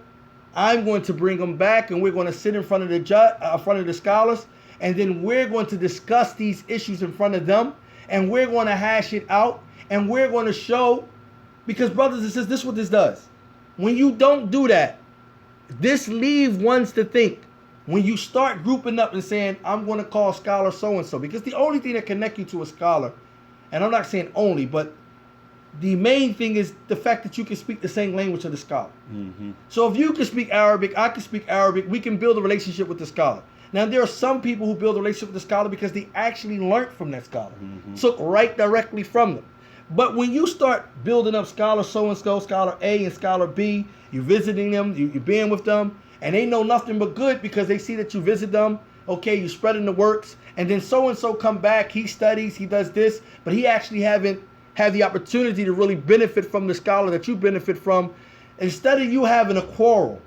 S1: I'm going to bring him back, and we're going to sit in front of the front of the scholars, and then we're going to discuss these issues in front of them, and we're going to hash it out, and we're going to show, because brothers and sisters, this is what this does. When you don't do that, this leaves ones to think. When you start grouping up and saying, I'm going to call scholar so-and-so, because the only thing that connects you to a scholar, and I'm not saying only, but the main thing is the fact that you can speak the same language of the scholar. So if you can speak Arabic, I can speak Arabic, we can build a relationship with the scholar. Now, there are some people who build a relationship with the scholar because they actually learned from that scholar. Took right directly from them. But when you start building up scholar so-and-so, scholar A and scholar B, you're visiting them, you're being with them, and they know nothing but good because they see that you visit them. Okay, you're spreading the works, and then so-and-so come back, he studies, he does this, but he actually haven't had the opportunity to really benefit from the scholar that you benefit from. Instead of you having a quarrel,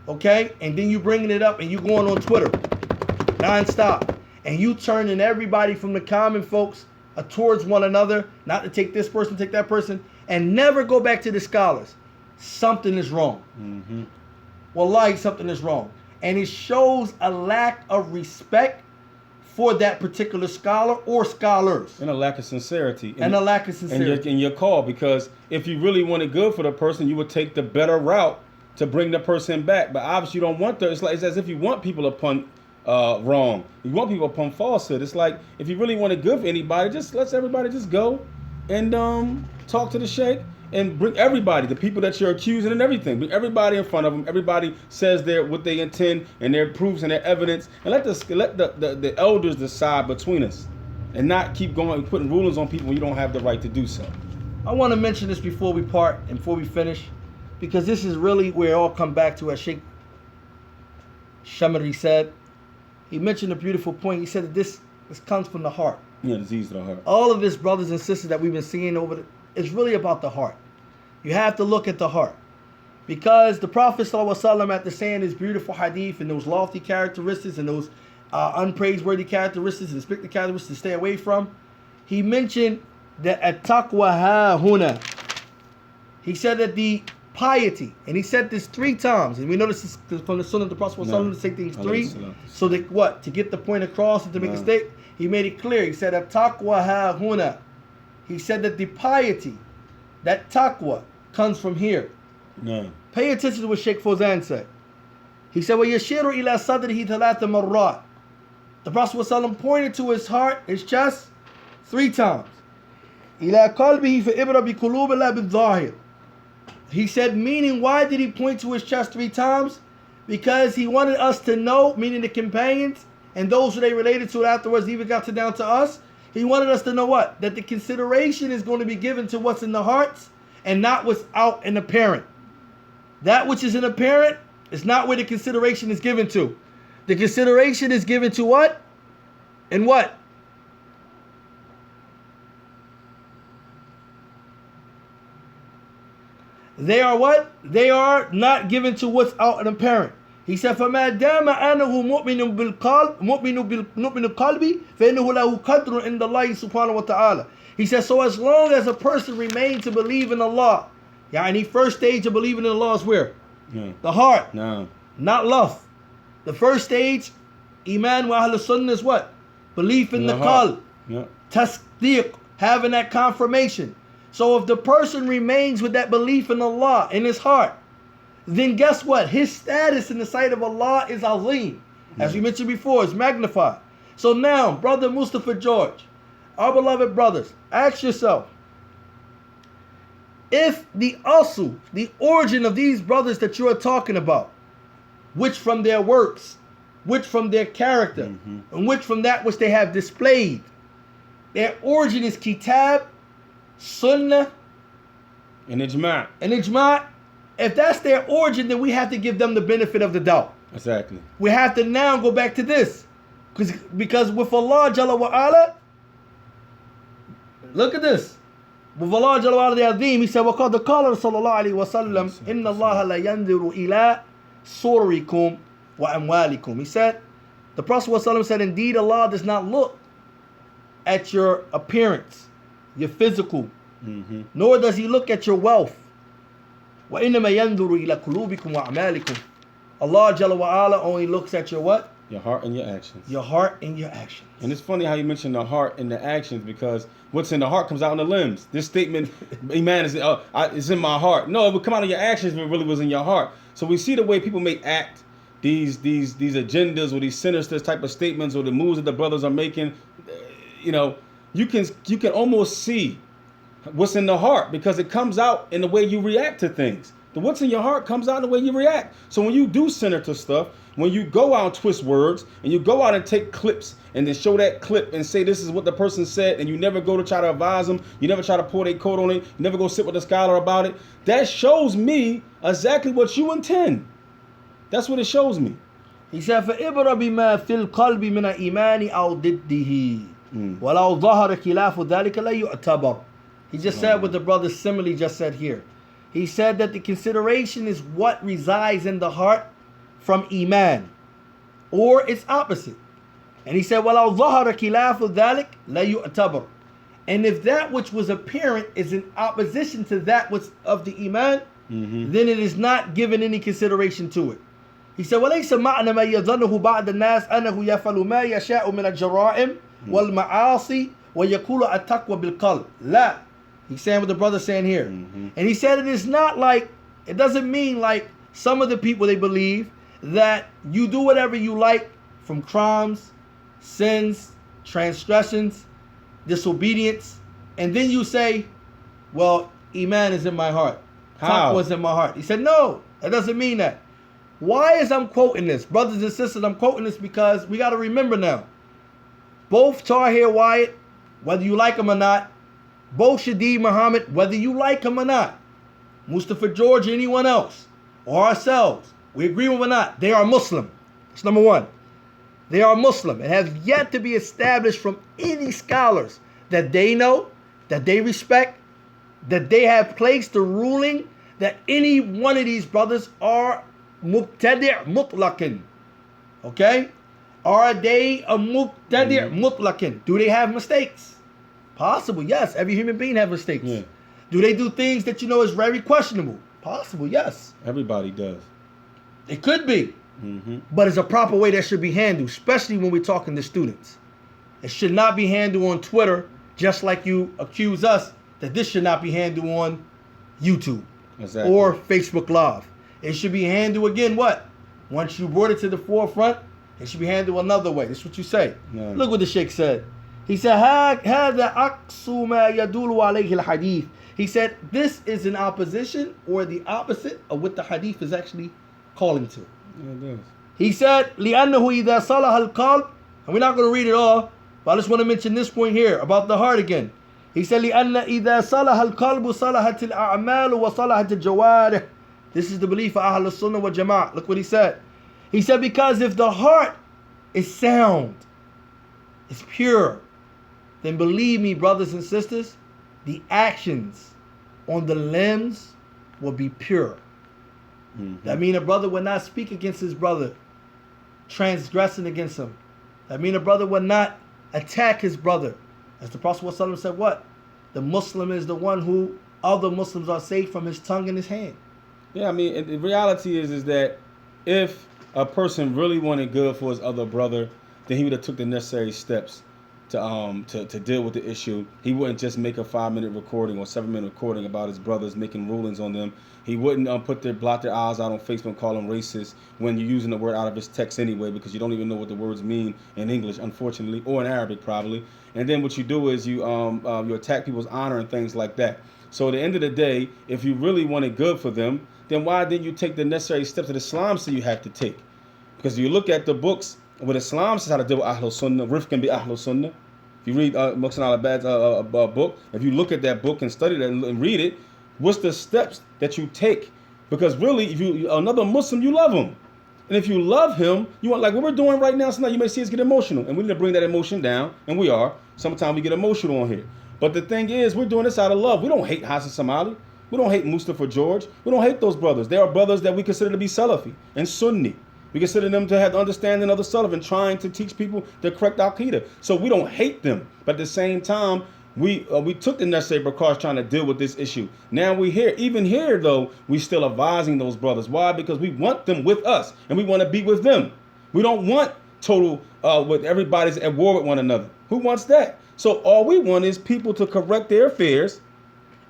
S1: okay, and then you bringing it up and you going on Twitter non-stop, and you turning everybody from the common folks towards one another, not to take this person, take that person, and never go back to the scholars. Something is wrong. Wallahi, something is wrong. And it shows a lack of respect for that particular scholar or scholars.
S2: And a lack of sincerity.
S1: And a lack of sincerity.
S2: In your call, because if you really wanted good for the person, you would take the better route to bring the person back. But obviously you don't want it's as if you want people upon wrong. You want people upon falsehood. It's like if you really want to good for anybody, just let everybody just go and talk to the sheikh and bring everybody, the people that you're accusing and everything. Bring everybody in front of them. Everybody says what they intend and their proofs and their evidence, and let the elders decide between us, and not keep going and putting rulings on people when you don't have the right to do so.
S1: I want to mention this before we part and before we finish, because this is really where it all come back to, as Sheikh Shamari said. He mentioned a beautiful point. He said that this comes from the heart.
S2: Yeah, disease of the heart.
S1: All of this, brothers and sisters, that we've been seeing it's really about the heart. You have to look at the heart. Because the Prophet ﷺ, after saying this beautiful hadith and those lofty characteristics and those unpraiseworthy characteristics and restricted characteristics to stay away from, he mentioned that at-taqwa ha-huna. He said that the piety, and he said this 3 times, and we know this is from the Sunnah of the Prophet ﷺ to say things 3, so that what? To get the point across and to make a statement. He made it clear. He said at-taqwa ha-huna. He said that the piety, that taqwa, comes from here.
S2: No.
S1: Pay attention to what Sheikh Fawzan said. He said, وَيَشِيرُ إِلَى صَدْرِهِ ثَلَاثَ مَرَّاتٍ. The Prophet ﷺ pointed to his heart, his chest, 3 times. إِلَى قَلْبِهِ فَإِبْرَ بِقُلُوبِ اللَّهِ بِالظَّاهِرِ. He said, meaning, why did he point to his chest 3 times? Because he wanted us to know, meaning the companions, and those who they related to afterwards, even got down to us. He wanted us to know what? That the consideration is going to be given to what's in the hearts and not what's out and apparent. That which is in apparent is not where the consideration is given to. The consideration is given to what? And what? They are what? They are not given to what's out and apparent. He said, فَمَا دَامَ أَنَهُ مُؤْمِنٌ قَلْبِ فَإِنَّهُ لَهُ قَدْرٌ عِنْدَ اللَّهِ سُبْحَانَهُ وَتَعَالَى. He says, so as long as a person remains to believe in Allah, yani first stage of believing in Allah is where?
S2: Yeah.
S1: The heart.
S2: No.
S1: Not love. The first stage, Iman wa Ahl Sunnah, is what? Belief in the qalb.
S2: Yeah.
S1: Tasdiq, having that confirmation. So if the person remains with that belief in Allah in his heart, then guess what? His status in the sight of Allah is azim. As we mentioned before, it's magnified. So now, brother Mustafa George, our beloved brothers, ask yourself, if the asl, the origin of these brothers that you are talking about, which from their works, which from their character, and which from that which they have displayed, their origin is kitab, sunnah,
S2: and ijma'.
S1: And ijma'. If that's their origin, then we have to give them the benefit of the doubt.
S2: Exactly.
S1: We have to now go back to this. Because with Allah Jalla wa Ala, look at this. With Allah Jalla wa Ala the Azim, he said, وَقَدْ قَالَ صلى الله عليه وسلم إِنَّ اللَّهَ لَا يَنْظُرُ إِلَىٰ صُورِكُمْ وَأَمْوَالِكُم. He said, the Prophet ﷺ said, indeed Allah does not look at your appearance, your physical, nor does he look at your wealth. وَإِنَّمَا يَنْظُرُ إِلَىٰ قُلُوبِكُمْ وَأَعْمَالِكُم. Allah Jalla wa Ala only looks at your what?
S2: Your heart and your actions.
S1: Your heart and your actions.
S2: And it's funny how you mention the heart and the actions, because what's in the heart comes out in the limbs. This statement, Iman is it's in my heart. No, it would come out of your actions if it really was in your heart. So we see the way people may act, these agendas or these sinister type of statements or the moves that the brothers are making. You know, you can almost see what's in the heart because it comes out in the way you react to things. The what's in your heart comes out in the way you react. So when you do sinister stuff, when you go out and twist words and you go out and take clips and then show that clip and say this is what the person said, and you never go to try to advise them, you never try to pour their coat on it, you never go sit with a scholar about it, that shows me exactly what you intend. That's what it shows me.
S1: He said, فَإِبْرَ بِمَا فِي الْقَلْبِ مِنَ الْإِيمَانِ أَوْ ضِدِّهِ وَلَوْ ظَهَرَ خِلَافُ ذَلِكَ لَا يُعْتَبَرُ. He just said what the brother Simile just said here. He said that the consideration is what resides in the heart from Iman, or its opposite. And he said, وَلَوْ ظَهَرَ خِلَافُ ذَلِكَ لَا يُعْتَبَرُ. And if that which was apparent is in opposition to that which of the Iman, then it is not given any consideration to it. He said, وَلَيْسَ مَعْنَ مَا يَظَنُّهُ بَعْدَ النَّاسِ أَنَّهُ يَفْعَلُ مَا يَشَاءُ مِنَ الْجَرَائِمِ وَالْمَعَاصِي وَيَقُولُ التَّقْوَى بِالْقَلْبِ. لَا. He's saying what the brother's saying here. And he said it is not like, it doesn't mean like some of the people, they believe that you do whatever you like from crimes, sins, transgressions, disobedience, and then you say, well, Iman is in my heart. Taqwa is in my heart. He said, no, that doesn't mean that. Why is I'm quoting this? Brothers and sisters, I'm quoting this because we got to remember now, both Tahir Wyatt, whether you like him or not, both Shadid Muhammad, whether you like him or not, Mustafa George, anyone else, or ourselves, we agree with them or not, they are Muslim. That's number one. They are Muslim and have yet to be established from any scholars that they know, that they respect, that they have placed the ruling that any one of these brothers are mubtadi' mutlaqin. Okay? Are they a mubtadi' mutlaqin? Do they have mistakes? Possible, yes. Every human being has mistakes. Yeah. Do they do things that you know is very questionable? Possible, yes.
S2: Everybody does.
S1: It could be. But it's a proper way that should be handled, especially when we're talking to students. It should not be handled on Twitter, just like you accuse us that this should not be handled on YouTube or Facebook Live. It should be handled again, what? Once you brought it to the forefront, it should be handled another way. That's what you say. No. Look what the Sheikh said. He said, هذا عكس ما يدل عليه الحديث. He said, this is an opposition or the opposite of what the hadith is actually calling to.
S2: Yeah, it does.
S1: He said, لأنه إذا صلح القلب, and we're not going to read it all, but I just want to mention this point here about the heart again. He said, لأن إذا صلح القلب صلحت الأعمال وصلحت الجوارح. This is the belief of Ahl al-Sunnah wal Jama'ah. Look what he said. He said, because if the heart is sound, it's pure, then believe me, brothers and sisters, the actions on the limbs will be pure. That means a brother will not speak against his brother, transgressing against him. That means a brother will not attack his brother. As the Prophet ﷺ said, what? The Muslim is the one who other Muslims are safe from his tongue and his hand.
S2: Yeah, I mean, the reality is that if a person really wanted good for his other brother, then he would have took the necessary steps to deal with the issue. He wouldn't just make a 5-minute recording or 7-minute recording about his brothers, making rulings on them. He wouldn't block their eyes out on Facebook and call them racist when you're using the word out of his text anyway, because you don't even know what the words mean in English, unfortunately, or in Arabic probably. And then what you do is you attack people's honor and things like that. So at the end of the day, if you really wanted good for them, then why didn't you take the necessary steps that Islam says you have to take? Because you look at the books, what Islam says how to deal with Ahlul Sunnah, Rifq can be Ahlul Sunnah. If you read Muqsan al-Abad's book, if you look at that book and study that and read it, what's the steps that you take? Because really, if you another Muslim, you love him. And if you love him, you want, like what we're doing right now, sometimes you may see us get emotional. And we need to bring that emotion down, and we are. Sometimes we get emotional on here. But the thing is, we're doing this out of love. We don't hate Hassan Somali. We don't hate Mustafa George. We don't hate those brothers. They are brothers that we consider to be Salafi and Sunni. We consider them to have the understanding of the Salaf and trying to teach people the correct Aqidah. So we don't hate them. But at the same time, we took the necessary precautions trying to deal with this issue. Now we here. Even here, though, we still advising those brothers. Why? Because we want them with us, and we want to be with them. We don't want total, with everybody's at war with one another. Who wants that? So all we want is people to correct their affairs,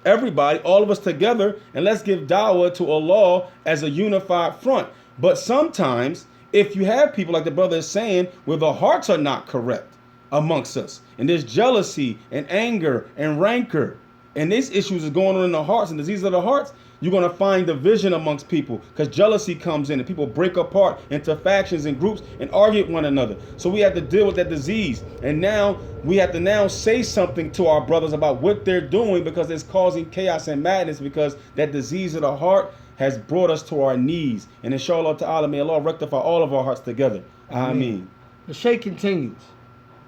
S2: everybody, all of us together, and let's give dawah to Allah as a unified front. But sometimes, if you have people like the brother is saying, where the hearts are not correct amongst us, and there's jealousy and anger and rancor, and these issues is going on in the hearts and disease of the hearts, you're going to find division amongst people because jealousy comes in and people break apart into factions and groups and argue with one another. So we have to deal with that disease. And now we have to now say something to our brothers about what they're doing because it's causing chaos and madness, because that disease of the heart has brought us to our knees. And inshallah ta'ala, may Allah rectify all of our hearts together. Ameen.
S1: The Shaykh continues.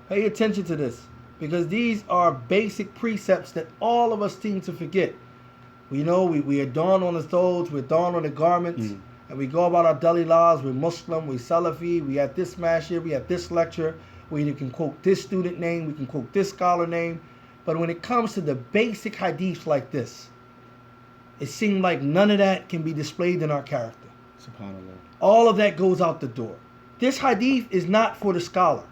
S1: Pay attention to this, because these are basic precepts that all of us seem to forget. We know we adorn on the clothes, we adorn on the garments, and we go about our daily lives. We're Muslim, we're Salafi, we have this masjid, we have this lecture, we can quote this student name, we can quote this scholar name. But when it comes to the basic hadiths like this, it seems like none of that can be displayed in our character.
S2: SubhanAllah.
S1: All of that goes out the door. This hadith is not for the scholar.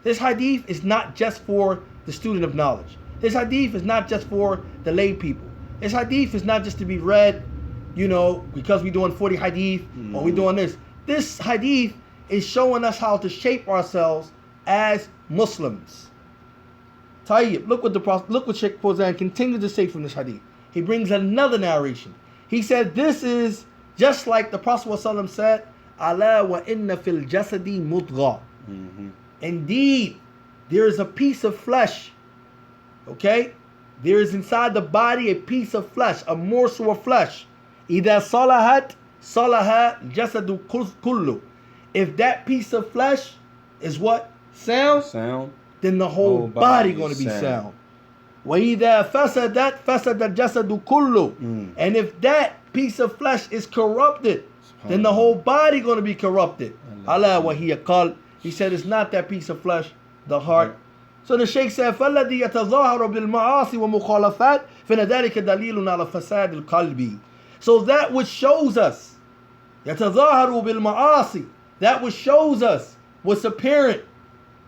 S1: This hadith is not just for the student of knowledge. This hadith is not just for the lay people. This hadith is not just to be read, because we're doing 40 hadith or we're doing this. This hadith is showing us how to shape ourselves as Muslims. Tayyib, look what Sheikh Fawzan continues to say from this hadith. He brings another narration. He said, this is just like the Prophet ﷺ said, Ala wa inna fil jasadi mudgha. Indeed, there is a piece of flesh. Okay? There is inside the body a piece of flesh, a morsel of flesh. إِذَا صَلَحَتْ صَلَحَ جَسَدُ كُلُّ. If that piece of flesh is what? Sound. Then the whole body going to be sound. وَإِذَا فَسَدَتْ فَسَدَ الْجَسَدُ كُلُّ. And if that piece of flesh is corrupted, then the whole body going to be corrupted. أَلَا وَهِيَ قَلْبٌ. He said it's not that piece of flesh, the heart. So the Shaykh said, فَالَّذِي يَتَظَاهَرُ بِالْمَعَاصِ وَمُخَالَفَاتِ فَإِنَّ ذَلِكَ دَلِيلٌ عَلَى فَسَادِ الْقَلْبِ. So that which shows us, يَتَظَاهَرُ بِالْمَعَاصِ, that which shows us what's apparent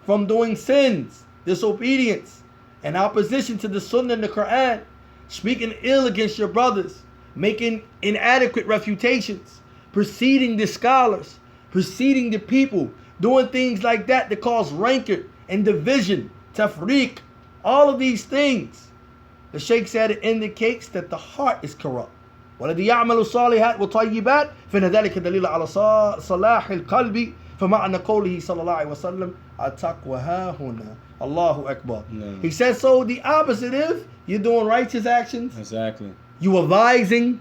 S1: from doing sins, disobedience, and opposition to the Sunnah and the Quran, speaking ill against your brothers, making inadequate refutations, preceding the scholars, preceding the people, doing things like that cause rancor and division, tafriq, all of these things. The Shaykh said it indicates that the heart is corrupt. وَالَّذِي يَعْمَلُ الصَّالِحَاتِ وَالطَّيِّبَاتِ فَإِنَّ ذَلِكَ دَلِيلٌ عَلَى صَلَاحِ الْقَلْبِ فَمَعْنَى قَوْلِهِ صلى الله عليه وسلم التَّقْوَى هَا هُنَا. Allahu Akbar. No. He says, so the opposite is you're doing righteous actions.
S2: Exactly.
S1: You advising.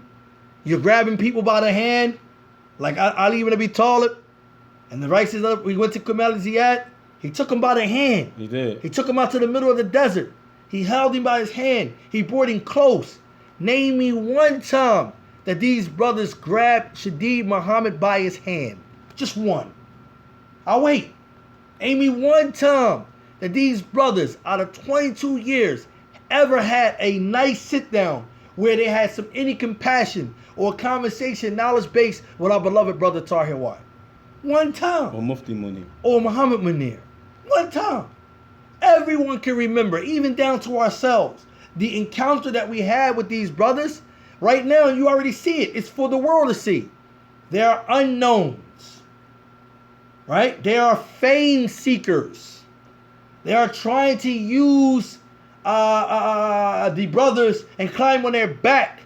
S1: You're grabbing people by the hand, like Ali ibn Abi Talib. And the righteous, we went to Kamal Ziyad. He took him by the hand.
S2: He did.
S1: He took him out to the middle of the desert. He held him by his hand. He brought him close. Name me one time that these brothers grabbed Shadid Muhammad by his hand. Just one. I'll wait. Name me one time that these brothers, out of 22 years, ever had a nice sit down where they had any compassion or conversation, knowledge base with our beloved brother Tahir White. One time.
S2: Or Mufti Munir.
S1: Or Muhammad Munir. One time. Everyone can remember, even down to ourselves, the encounter that we had with these brothers. Right now, you already see it. It's for the world to see. They are unknowns. Right? They are fame seekers. They are trying to use the brothers and climb on their back.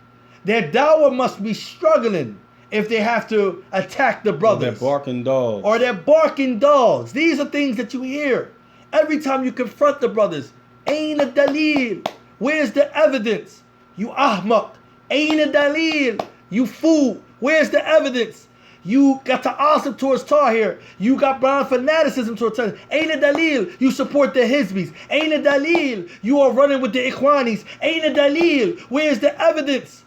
S1: Their dawah must be struggling if they have to attack the brothers.
S2: Or they're barking dogs.
S1: Or they're barking dogs. These are things that you hear every time you confront the brothers. Ain dalil. Where's the evidence? You ahmaq. Ain dalil. You fool. Where's the evidence? You got ta'asub towards Tahir. You got blind fanaticism towards Tahir. Ain't a dalil. You support the Hizbis. Ain't a dalil. You are running with the Ikhwanis. Ain't a dalil. Where's the evidence?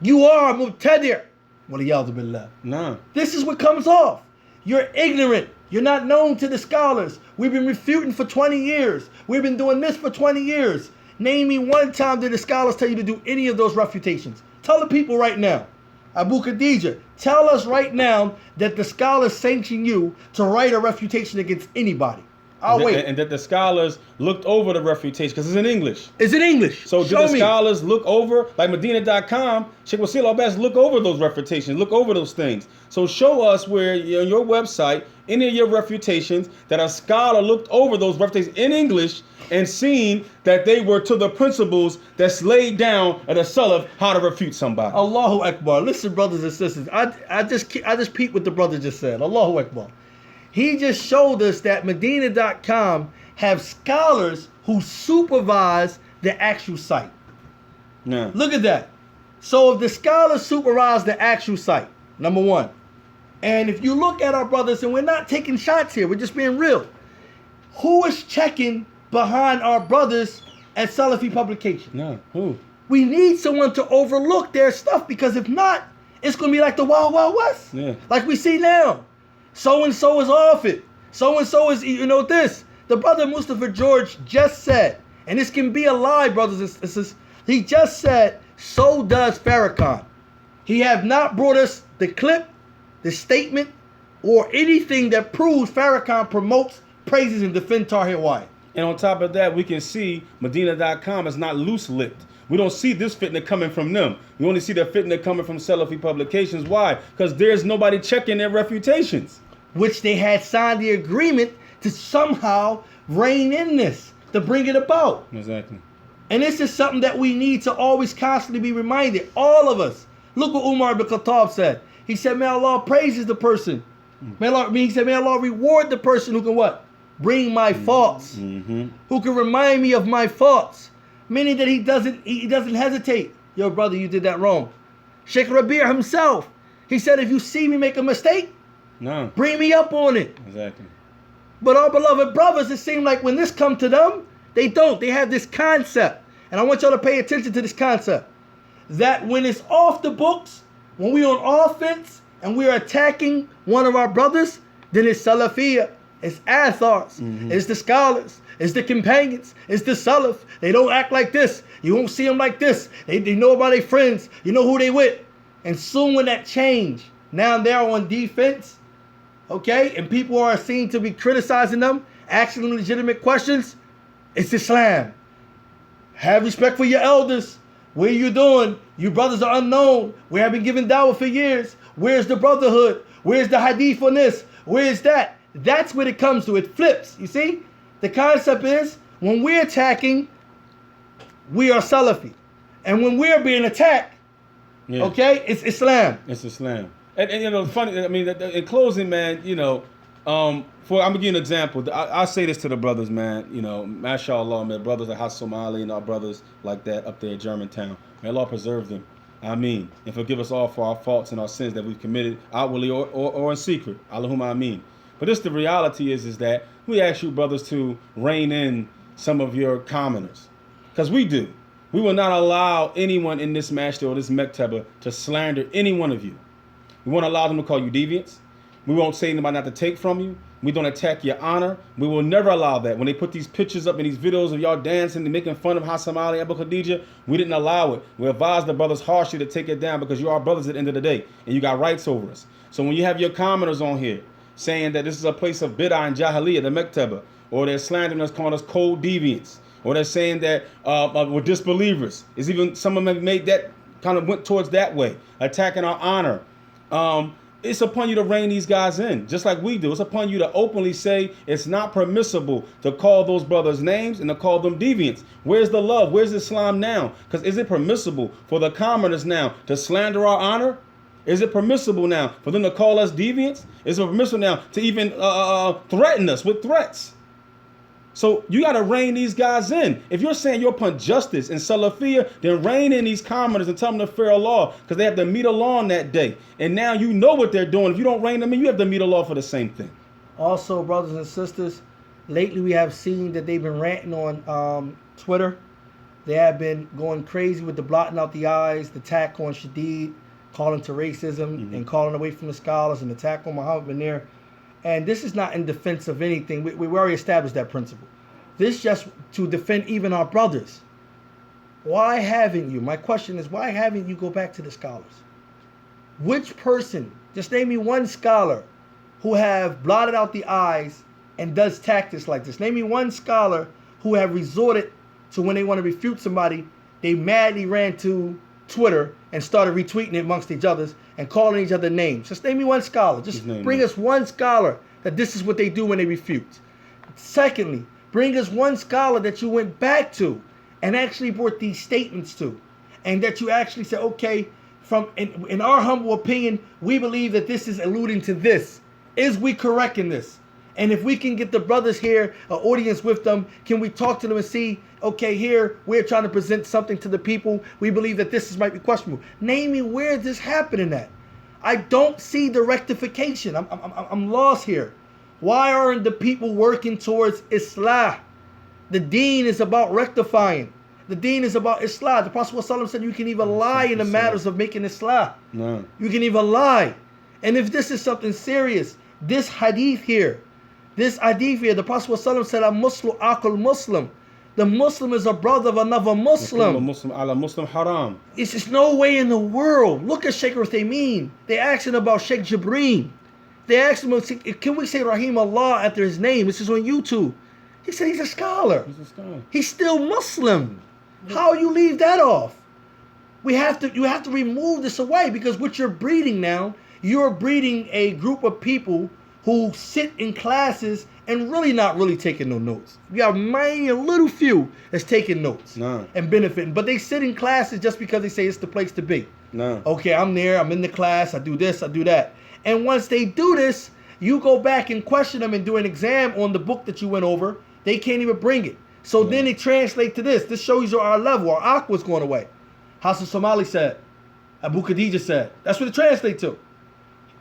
S1: You are mubtadi'. Waliyadu billah.
S2: No.
S1: This is what comes off. You're ignorant. You're not known to the scholars. We've been refuting for 20 years. We've been doing this for 20 years. Name me one time did the scholars tell you to do any of those refutations. Tell the people right now. Abu Khadija, tell us right now that the scholars sanction you to write a refutation against anybody. I'll wait.
S2: And that the scholars looked over the refutation because it's in English.
S1: It's in English.
S2: So did the scholars look over, like Medina.com, Sheikh Wasil al-Best, look over those refutations, look over those things. So show us where on your website, any of your refutations, that a scholar looked over those refutations in English and seen that they were to the principles that's laid down at a salaf how to refute somebody.
S1: Allahu Akbar. Listen, brothers and sisters. I just peeped what the brother just said. Allahu Akbar. He just showed us that Medina.com have scholars who supervise the actual site.
S2: Yeah.
S1: Look at that. So if the scholars supervise the actual site, number one, and if you look at our brothers, and we're not taking shots here, we're just being real. Who is checking behind our brothers at Salafi Publication?
S2: No. Who?
S1: We need someone to overlook their stuff, because if not, it's going to be like the Wild Wild West.
S2: Yeah.
S1: Like we see now. So-and-so is off it. So-and-so is, this. The brother Mustafa George just said, and this can be a lie, brothers and sisters, he just said, so does Farrakhan. He have not brought us the clip, the statement, or anything that proves Farrakhan promotes, praises, and defends Tahir Wyatt.
S2: And on top of that, we can see Medina.com is not loose-lipped. We don't see this fitna coming from them. We only see the fitna coming from Salafi Publications. Why? Because there's nobody checking their refutations.
S1: Which they had signed the agreement to somehow rein in this, to bring it about.
S2: Exactly.
S1: And this is something that we need to always constantly be reminded. All of us. Look what Umar ibn Khattab said. He said, may Allah praises the person. May Allah reward the person who can what? Bring my faults.
S2: Mm-hmm.
S1: Who can remind me of my faults. Meaning that he doesn't hesitate. Yo, brother, you did that wrong. Sheikh Rabi' himself, he said, if you see me make a mistake,
S2: no,
S1: bring me up on it.
S2: Exactly.
S1: But our beloved brothers, it seems like when this comes to them, they don't. They have this concept. And I want y'all to pay attention to this concept. That when it's off the books, when we're on offense and we're attacking one of our brothers, then it's Salafiyah, it's Athars, it's the scholars, it's the companions, it's the Salaf. They don't act like this. You won't see them like this. They know about their friends. You know who they with. And soon when that change, now they're on defense, okay, and people are seen to be criticizing them, asking them legitimate questions, it's Islam. Have respect for your elders. What are you doing? You brothers are unknown. We have been giving dawah for years. Where's the brotherhood? Where's the hadith on this? Where's that? That's what it comes to. It flips. You see? The concept is when we're attacking, we are Salafi. And when we're being attacked, okay, it's Islam.
S2: It's Islam. And funny, I mean, in closing, man, I'm gonna give you an example. I say this to the brothers, man. Mashallah, man, brothers like Hassan Ali and our brothers like that up there in Germantown. May Allah preserve them. Ameen. And forgive us all for our faults and our sins that we've committed outwardly or in secret. Allahumma ameen. But the reality is that we ask you, brothers, to rein in some of your commoners. Because we do. We will not allow anyone in this masjid or this mektaba to slander any one of you. We won't allow them to call you deviants. We won't say anybody not to take from you. We don't attack your honor. We will never allow that. When they put these pictures up and these videos of y'all dancing and making fun of Hassan Ali, Abu Khadija, we didn't allow it. We advised the brothers harshly to take it down because you are brothers at the end of the day and you got rights over us. So when you have your commenters on here saying that this is a place of bid'ah and jahiliyyah, the mektaba, or they're slandering us, calling us cold deviants, or they're saying that we're disbelievers. It's even some of them made that kind of went towards that way, attacking our honor. It's upon you to rein these guys in, just like we do. It's upon you to openly say it's not permissible to call those brothers names and to call them deviants. Where's the love? Where's Islam now? Because is it permissible for the commoners now to slander our honor? Is it permissible now for them to call us deviants? Is it permissible now to even threaten us with threats? So you got to rein these guys in. If you're saying you're upon justice and Salafiyah, then rein in these commoners and tell them to fear Allah, because they have to meet Allah on that day. And now you know what they're doing. If you don't rein them in, you have to meet Allah for the same thing.
S1: Also, brothers and sisters, lately we have seen that they've been ranting on Twitter. They have been going crazy with the blotting out the eyes, the attack on Shadid, calling to racism and calling away from the scholars, and attack on Muhammad Munir. And this is not in defense of anything. We already established that principle. This is just to defend even our brothers. Why haven't you? My question is, why haven't you go back to the scholars? Which person, just name me one scholar who have blotted out the eyes and does tactics like this. Name me one scholar who have resorted to, when they want to refute somebody, they madly ran to Twitter and started retweeting it amongst each others and calling each other names. Just name me one scholar. Just bring us one scholar that this is what they do when they refute. Secondly, bring us one scholar that you went back to and actually brought these statements to, and that you actually said, okay, in our humble opinion, we believe that this is alluding to this. Is we correct in this? And if we can get the brothers here, an audience with them, can we talk to them and see, okay, here we're trying to present something to the people. We believe that this might be questionable. Name me where is this happening at? I don't see the rectification. I'm lost here. Why aren't the people working towards Islah? The deen is about rectifying. The deen is about Islah. The Prophet ﷺ said you can even lie in the matters of making Islah.
S2: No.
S1: You can even lie. And if this is something serious, this hadith here, the Prophet ﷺ said, a Muslim, akul Muslim. The Muslim is a brother of another Muslim.
S2: Muslim haram.
S1: It's just no way in the world. Look at Sheikh Uthaymeen. They're asking about Sheikh Jibreen. They asked him, can we say Rahim Allah after his name? This is on YouTube. He said he's a scholar. He's still Muslim. How you leave that off? You have to remove this away, because what you're breeding now, you're breeding a group of people who sit in classes and really not really taking no notes. You have maybe a little few that's taking notes and benefiting, but they sit in classes just because they say it's the place to be. Okay, I'm there, I'm in the class, I do this, I do that. And once they do this, you go back and question them and do an exam on the book that you went over. They can't even bring it. So then it translates to this. This shows you our level. Our aqua's going away. Hassan Somali said. Abu Khadija said. That's what it translates to.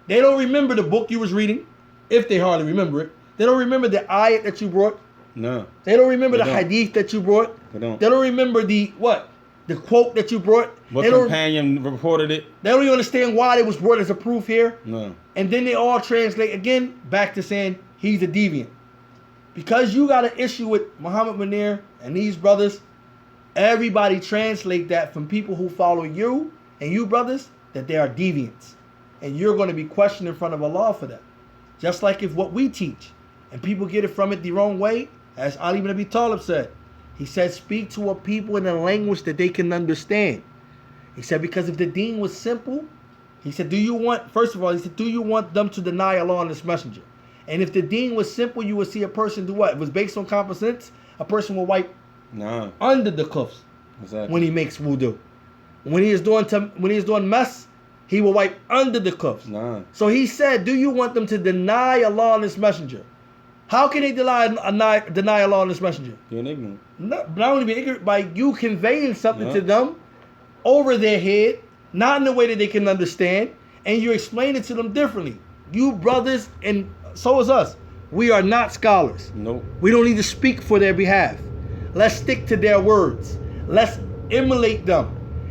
S1: They don't remember the book you was reading, if they hardly remember it. They don't remember the ayat that you brought.
S2: No.
S1: They don't remember the hadith that you brought.
S2: They don't.
S1: They don't remember the quote that you brought.
S2: What companion reported it.
S1: They don't even understand why it was brought as a proof here.
S2: No.
S1: And then they all translate again back to saying he's a deviant. Because you got an issue with Muhammad Munir and these brothers, everybody translate that from people who follow you and you brothers that they are deviants. And you're going to be questioned in front of Allah for that. Just like if what we teach and people get it from it the wrong way, as Ali ibn Abi Talib said, he said, speak to a people in a language that they can understand. He said, because if the deen was simple, he said, do you want them to deny Allah and His messenger? And if the deen was simple, you would see a person do what? If it was based on common sense, a person will wipe under the cuffs when he makes wudu. When he is doing mess, he will wipe under the cuffs. So he said, do you want them to deny Allah and His messenger? How can they deny Allah and His messenger?
S2: Being ignorant.
S1: Not only being ignorant, by you conveying something to them over their head, not in a way that they can understand, and you explain it to them differently. You brothers, and so is us, we are not scholars.
S2: Nope.
S1: We don't need to speak for their behalf. Let's stick to their words. Let's emulate them,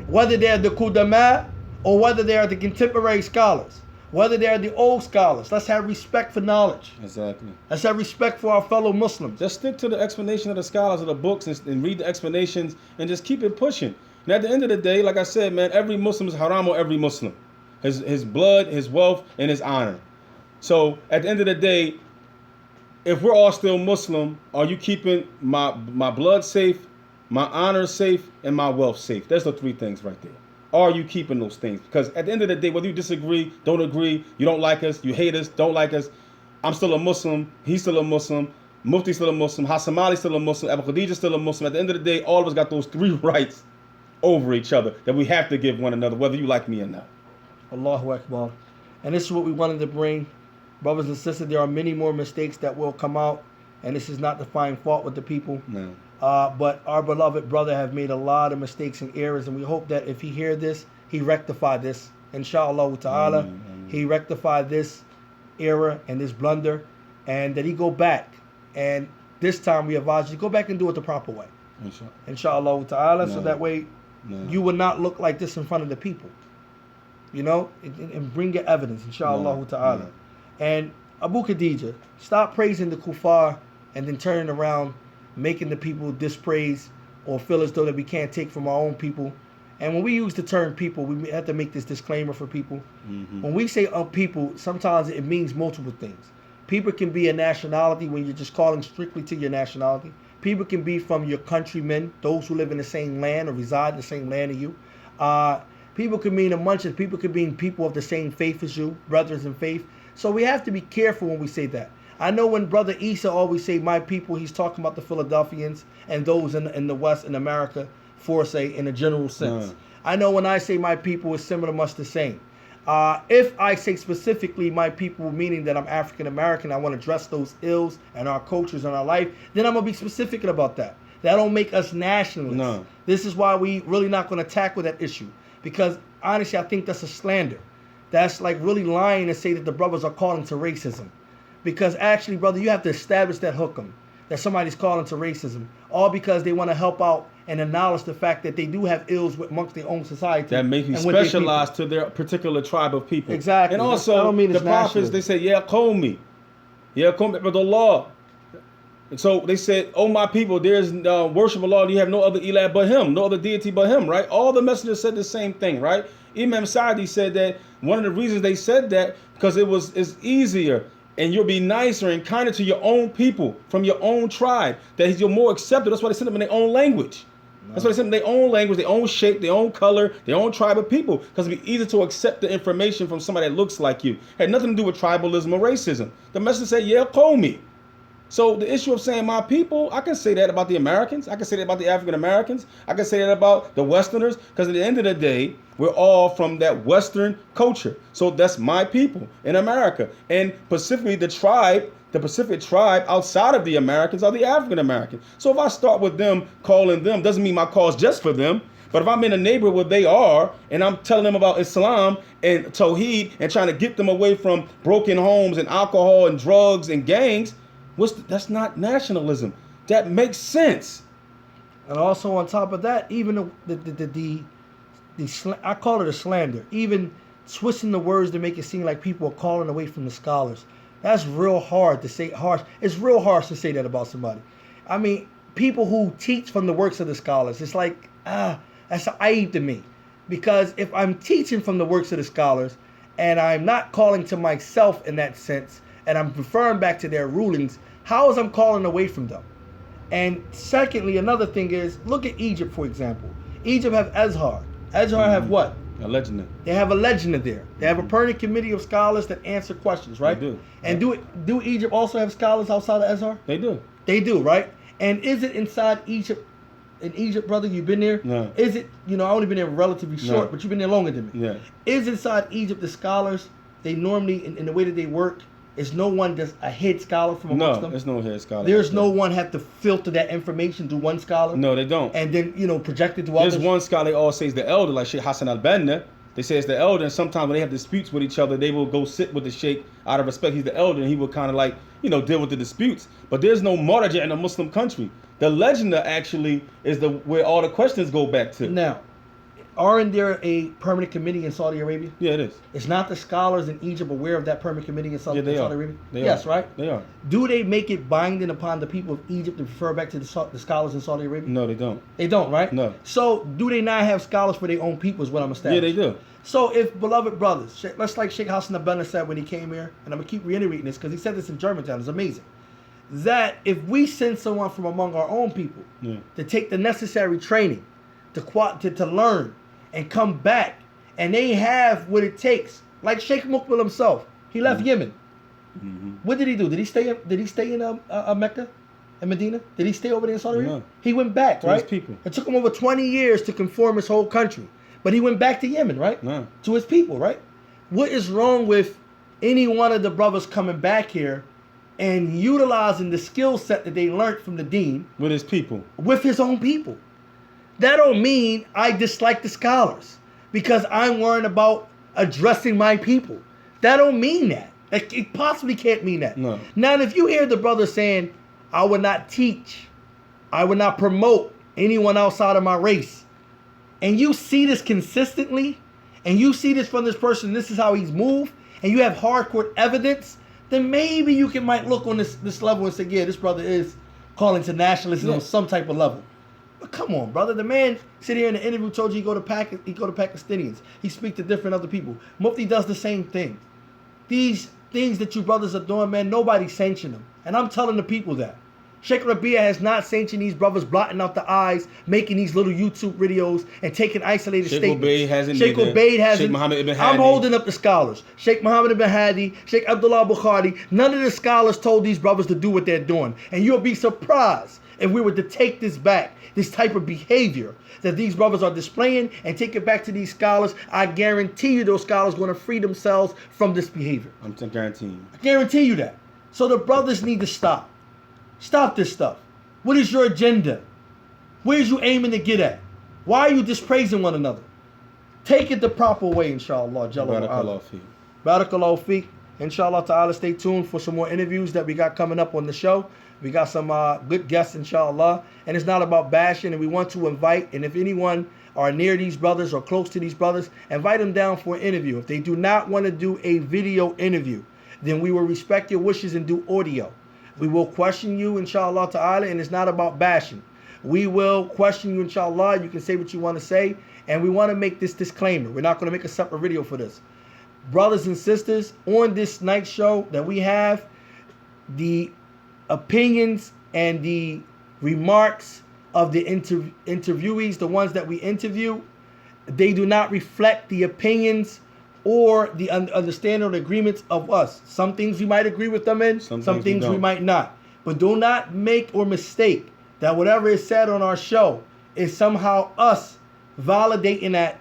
S1: whether they're the Qudama or whether they are the contemporary scholars, whether they are the old scholars. Let's have respect for knowledge.
S2: Exactly.
S1: Let's have respect for our fellow Muslims.
S2: Just stick to the explanation of the scholars of the books and read the explanations and just keep it pushing. And at the end of the day, like I said, man, every Muslim is haram on every Muslim. His blood, his wealth, and his honor. So at the end of the day, if we're all still Muslim, are you keeping my blood safe, my honor safe, and my wealth safe? There's the three things right there. Are you keeping those things? Because at the end of the day, whether you disagree, don't agree, you don't like us, you hate us, don't like us, I'm still a Muslim, he's still a Muslim, Mufti's still a Muslim, Hassan Ali's still a Muslim, Abu Khadijah's still a Muslim. At the end of the day, all of us got those three rights over each other that we have to give one another, whether you like me or not.
S1: Allahu Akbar. And this is what we wanted to bring. Brothers and sisters, there are many more mistakes that will come out. and this is not to find fault with the people.
S2: No.
S1: But our beloved brother have made a lot of mistakes and errors, and we hope that if he hear this, he rectify this. Inshallah ta'ala, he rectify this error and this blunder, and that he go back. And this time we advise you to go back and do it the proper way. Inshallah ta'ala, so that way you will not look like this in front of the people. You know, and bring your evidence, inshallah ta'ala. And Abu Khadija, stop praising the kuffar and then turning around, making the people dispraise or feel as though that we can't take from our own people. And when we use the term people, we have to make this disclaimer for people. When we say people, sometimes it means multiple things. People can be a nationality when you're just calling strictly to your nationality. People can be from your countrymen, those who live in the same land or reside in the same land as you. People can mean a bunch of people could mean people of the same faith as you, brothers in faith. So we have to be careful when we say that. I know when Brother Isa always say my people, he's talking about the Philadelphians and those in the West, in America, for say in a general sense. I know when I say my people, it's similar much the same. If I say specifically my people, meaning that I'm African American, I want to address those ills and our cultures and our life, then I'm going to be specific about that. That don't make us nationalists.
S2: No.
S1: This is why we really not going to tackle that issue. Because honestly, I think that's a slander. That's like really lying to say that the brothers are calling to racism. Because actually, brother, you have to establish that hookum, that somebody's calling to racism, all because they want to help out and acknowledge the fact that they do have ills amongst their own society.
S2: That make you specialize to their particular tribe of people.
S1: Exactly.
S2: And also, the prophets, they say, yeah, call me. Yeah, call me, the law. And so they said, oh, my people, there's worship Allah. You have no other ilah but him, no other deity but him, right? All the messengers said the same thing, right? Imam Sa'di said that one of the reasons they said that, because it's easier and you'll be nicer and kinder to your own people from your own tribe, that you're more accepted. That's why they sent them in their own language. That's why they sent them in their own language, their own shape, their own color, their own tribe of people, because it'd be easier to accept the information from somebody that looks like you. Had nothing to do with tribalism or racism. The message said, yeah, call me. So the issue of saying my people, I can say that about the Americans. I can say that about the African Americans. I can say that about the Westerners, because at the end of the day, we're all from that Western culture. So that's my people in America. And specifically the Pacific tribe outside of the Americans are the African Americans. So if I start with them, calling them, doesn't mean my call is just for them. But if I'm in a neighborhood where they are, and I'm telling them about Islam and Tawheed and trying to get them away from broken homes and alcohol and drugs and gangs, that's not nationalism. That makes sense.
S1: And also on top of that, even I call it a slander. Even twisting the words to make it seem like people are calling away from the scholars. That's real hard to say. Harsh. It's real harsh to say that about somebody. I mean, people who teach from the works of the scholars. It's like that's an aib to me, because if I'm teaching from the works of the scholars, and I'm not calling to myself in that sense, and I'm referring back to their rulings, how is I'm calling away from them? And secondly, another thing is, look at Egypt, for example. Egypt have Azhar. Azhar have what?
S2: A legend.
S1: They have a legend there. They have a permanent committee of scholars that answer questions, right?
S2: They do.
S1: And do Egypt also have scholars outside of Azhar?
S2: They do.
S1: They do, right? And is it inside Egypt? In Egypt, brother, you've been there?
S2: No.
S1: Is it, I only been there relatively short, but you've been there longer than me.
S2: Yeah.
S1: Is inside Egypt the scholars, they normally, in the way that they work, is no one that's a head scholar from amongst them?
S2: No, there's no head scholar.
S1: There's no one have to filter that information to one scholar?
S2: No, they don't.
S1: And then, project it to others?
S2: There's one scholar they all say is the elder, like Sheikh Hassan al-Banna. They say it's the elder, and sometimes when they have disputes with each other, they will go sit with the sheikh out of respect. He's the elder, and he will kind of like, deal with the disputes. But there's no marja in a Muslim country. The legend actually is where all the questions go back to.
S1: Now, aren't there a permanent committee in Saudi Arabia?
S2: Yeah, it is.
S1: It's not the scholars in Egypt aware of that permanent committee in Saudi Arabia? Yes, right?
S2: They are.
S1: Do they make it binding upon the people of Egypt to refer back to the scholars in Saudi Arabia?
S2: No, they don't.
S1: They don't, right?
S2: No.
S1: So do they not have scholars for their own people is what I'm establishing?
S2: Yeah, they do.
S1: So if, beloved brothers, let's like Sheikh Hassan al-Banna said when he came here, and I'm going to keep reiterating this because he said this in Germantown, it's amazing, that if we send someone from among our own people to take the necessary training, to learn, and come back, and they have what it takes, like Sheikh Mukbil himself, he left Yemen. What did he do? Did he stay in Mecca and Medina? Did he stay over there in Saudi Arabia?
S2: No.
S1: He went back, right?
S2: His people.
S1: It took him over 20 years to conform his whole country. But he went back to Yemen, right?
S2: No.
S1: To his people, right? What is wrong with any one of the brothers coming back here and utilizing the skill set that they learned from the deen
S2: with his people.
S1: With his own people. That don't mean I dislike the scholars because I'm worrying about addressing my people. That don't mean that. It possibly can't mean that.
S2: No.
S1: Now, if you hear the brother saying, I would not teach, I would not promote anyone outside of my race, and you see this consistently, and you see this from this person, this is how he's moved, and you have hardcore evidence, then maybe you might look on this level and say, yeah, this brother is calling to nationalism on some type of level. But come on, brother. The man sit here in the interview told you he go to Pakistanians. He speak to different other people. Mufti does the same thing. These things that you brothers are doing, man, nobody sanctioned them. And I'm telling the people that. Sheikh Rabia has not sanctioned these brothers blotting out the eyes, making these little YouTube videos, and taking isolated statements.
S2: Sheikh Ubaid hasn't.
S1: Sheikh Ubaid hasn't.
S2: Sheikh Muhammad ibn Hadi.
S1: I'm holding up the scholars. Sheikh Muhammad ibn Hadi, Sheikh Abdullah Bukhari, none of the scholars told these brothers to do what they're doing. And you'll be surprised if we were to take this back, this type of behavior that these brothers are displaying, and take it back to these scholars. I guarantee you those scholars are going to free themselves from this behavior.
S2: I'm guaranteeing you.
S1: I guarantee you that. So the brothers need to stop. Stop this stuff. What is your agenda? Where's you aiming to get at? Why are you dispraising one another? Take it the proper way, inshallah.
S2: Barakallahu feek.
S1: Barakallahu feek. Inshallah ta'ala, stay tuned for some more interviews that we got coming up on the show. We got some good guests, inshallah. And it's not about bashing, and we want to invite, and if anyone are near these brothers or close to these brothers, invite them down for an interview. If they do not want to do a video interview, then we will respect your wishes and do audio. We will question you, inshallah ta'ala, and it's not about bashing. We will question you, inshallah. You can say what you want to say, and we want to make this disclaimer. We're not going to make a separate video for this. Brothers and sisters, on this night show that we have, the opinions and the remarks of the interviewees, the ones that we interview, they do not reflect the opinions or the understanding or the agreements of us. Some things we might agree with them in, some things we might not. But do not make or mistake that whatever is said on our show is somehow us validating that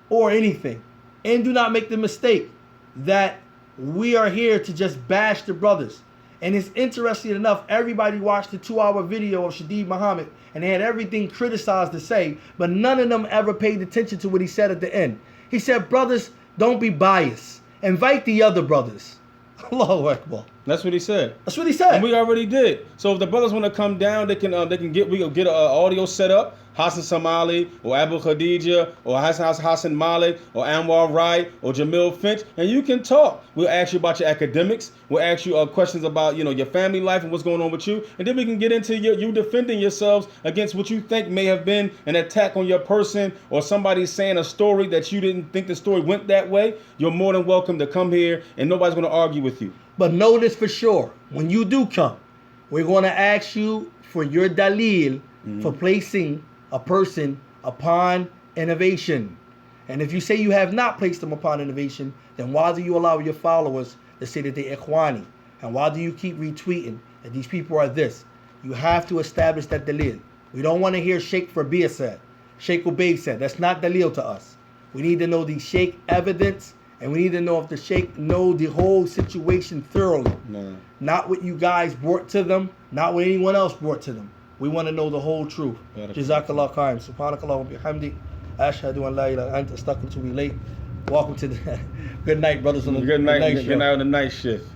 S1: or anything. And do not make the mistake that we are here to just bash the brothers. And it's interesting enough, everybody watched the 2-hour video of Shadeed Muhammad, and they had everything criticized to say, but none of them ever paid attention to what he said at the end. He said, brothers, don't be biased. Invite the other brothers. Allahu Akbar.
S2: That's what he said.
S1: That's what he said.
S2: And we already did. So if the brothers want to come down, we can get an audio set up. Hassan Somali or Abu Khadija or Hassan Malik or Anwar Wright or Jamil Finch, and you can talk. We'll ask you about your academics. We'll ask you questions about your family life and what's going on with you, and then we can get into you defending yourselves against what you think may have been an attack on your person, or somebody saying a story that you didn't think the story went that way. You're more than welcome to come here, and nobody's going to argue with you.
S1: But know this for sure: when you do come, we're going to ask you for your dalil for placing a person upon innovation. And if you say you have not placed them upon innovation, then why do you allow your followers to say that they're ikhwani? And why do you keep retweeting that these people are this? You have to establish that dalil. We don't want to hear Sheikh Rabia said, Sheikh Ubaid said. That's not dalil to us. We need to know the Sheikh evidence, and we need to know if the Sheikh know the whole situation thoroughly.
S2: No.
S1: Not what you guys brought to them, not what anyone else brought to them. We want to know the whole truth. Jazakallah khair. Subhanakallah wa bihamdi. Ashhadu an la ilaha illa anta astaghfiruka wa atubu ilayk. Welcome to the good night, brothers on the
S2: good night
S1: show.
S2: Good night on the night shift.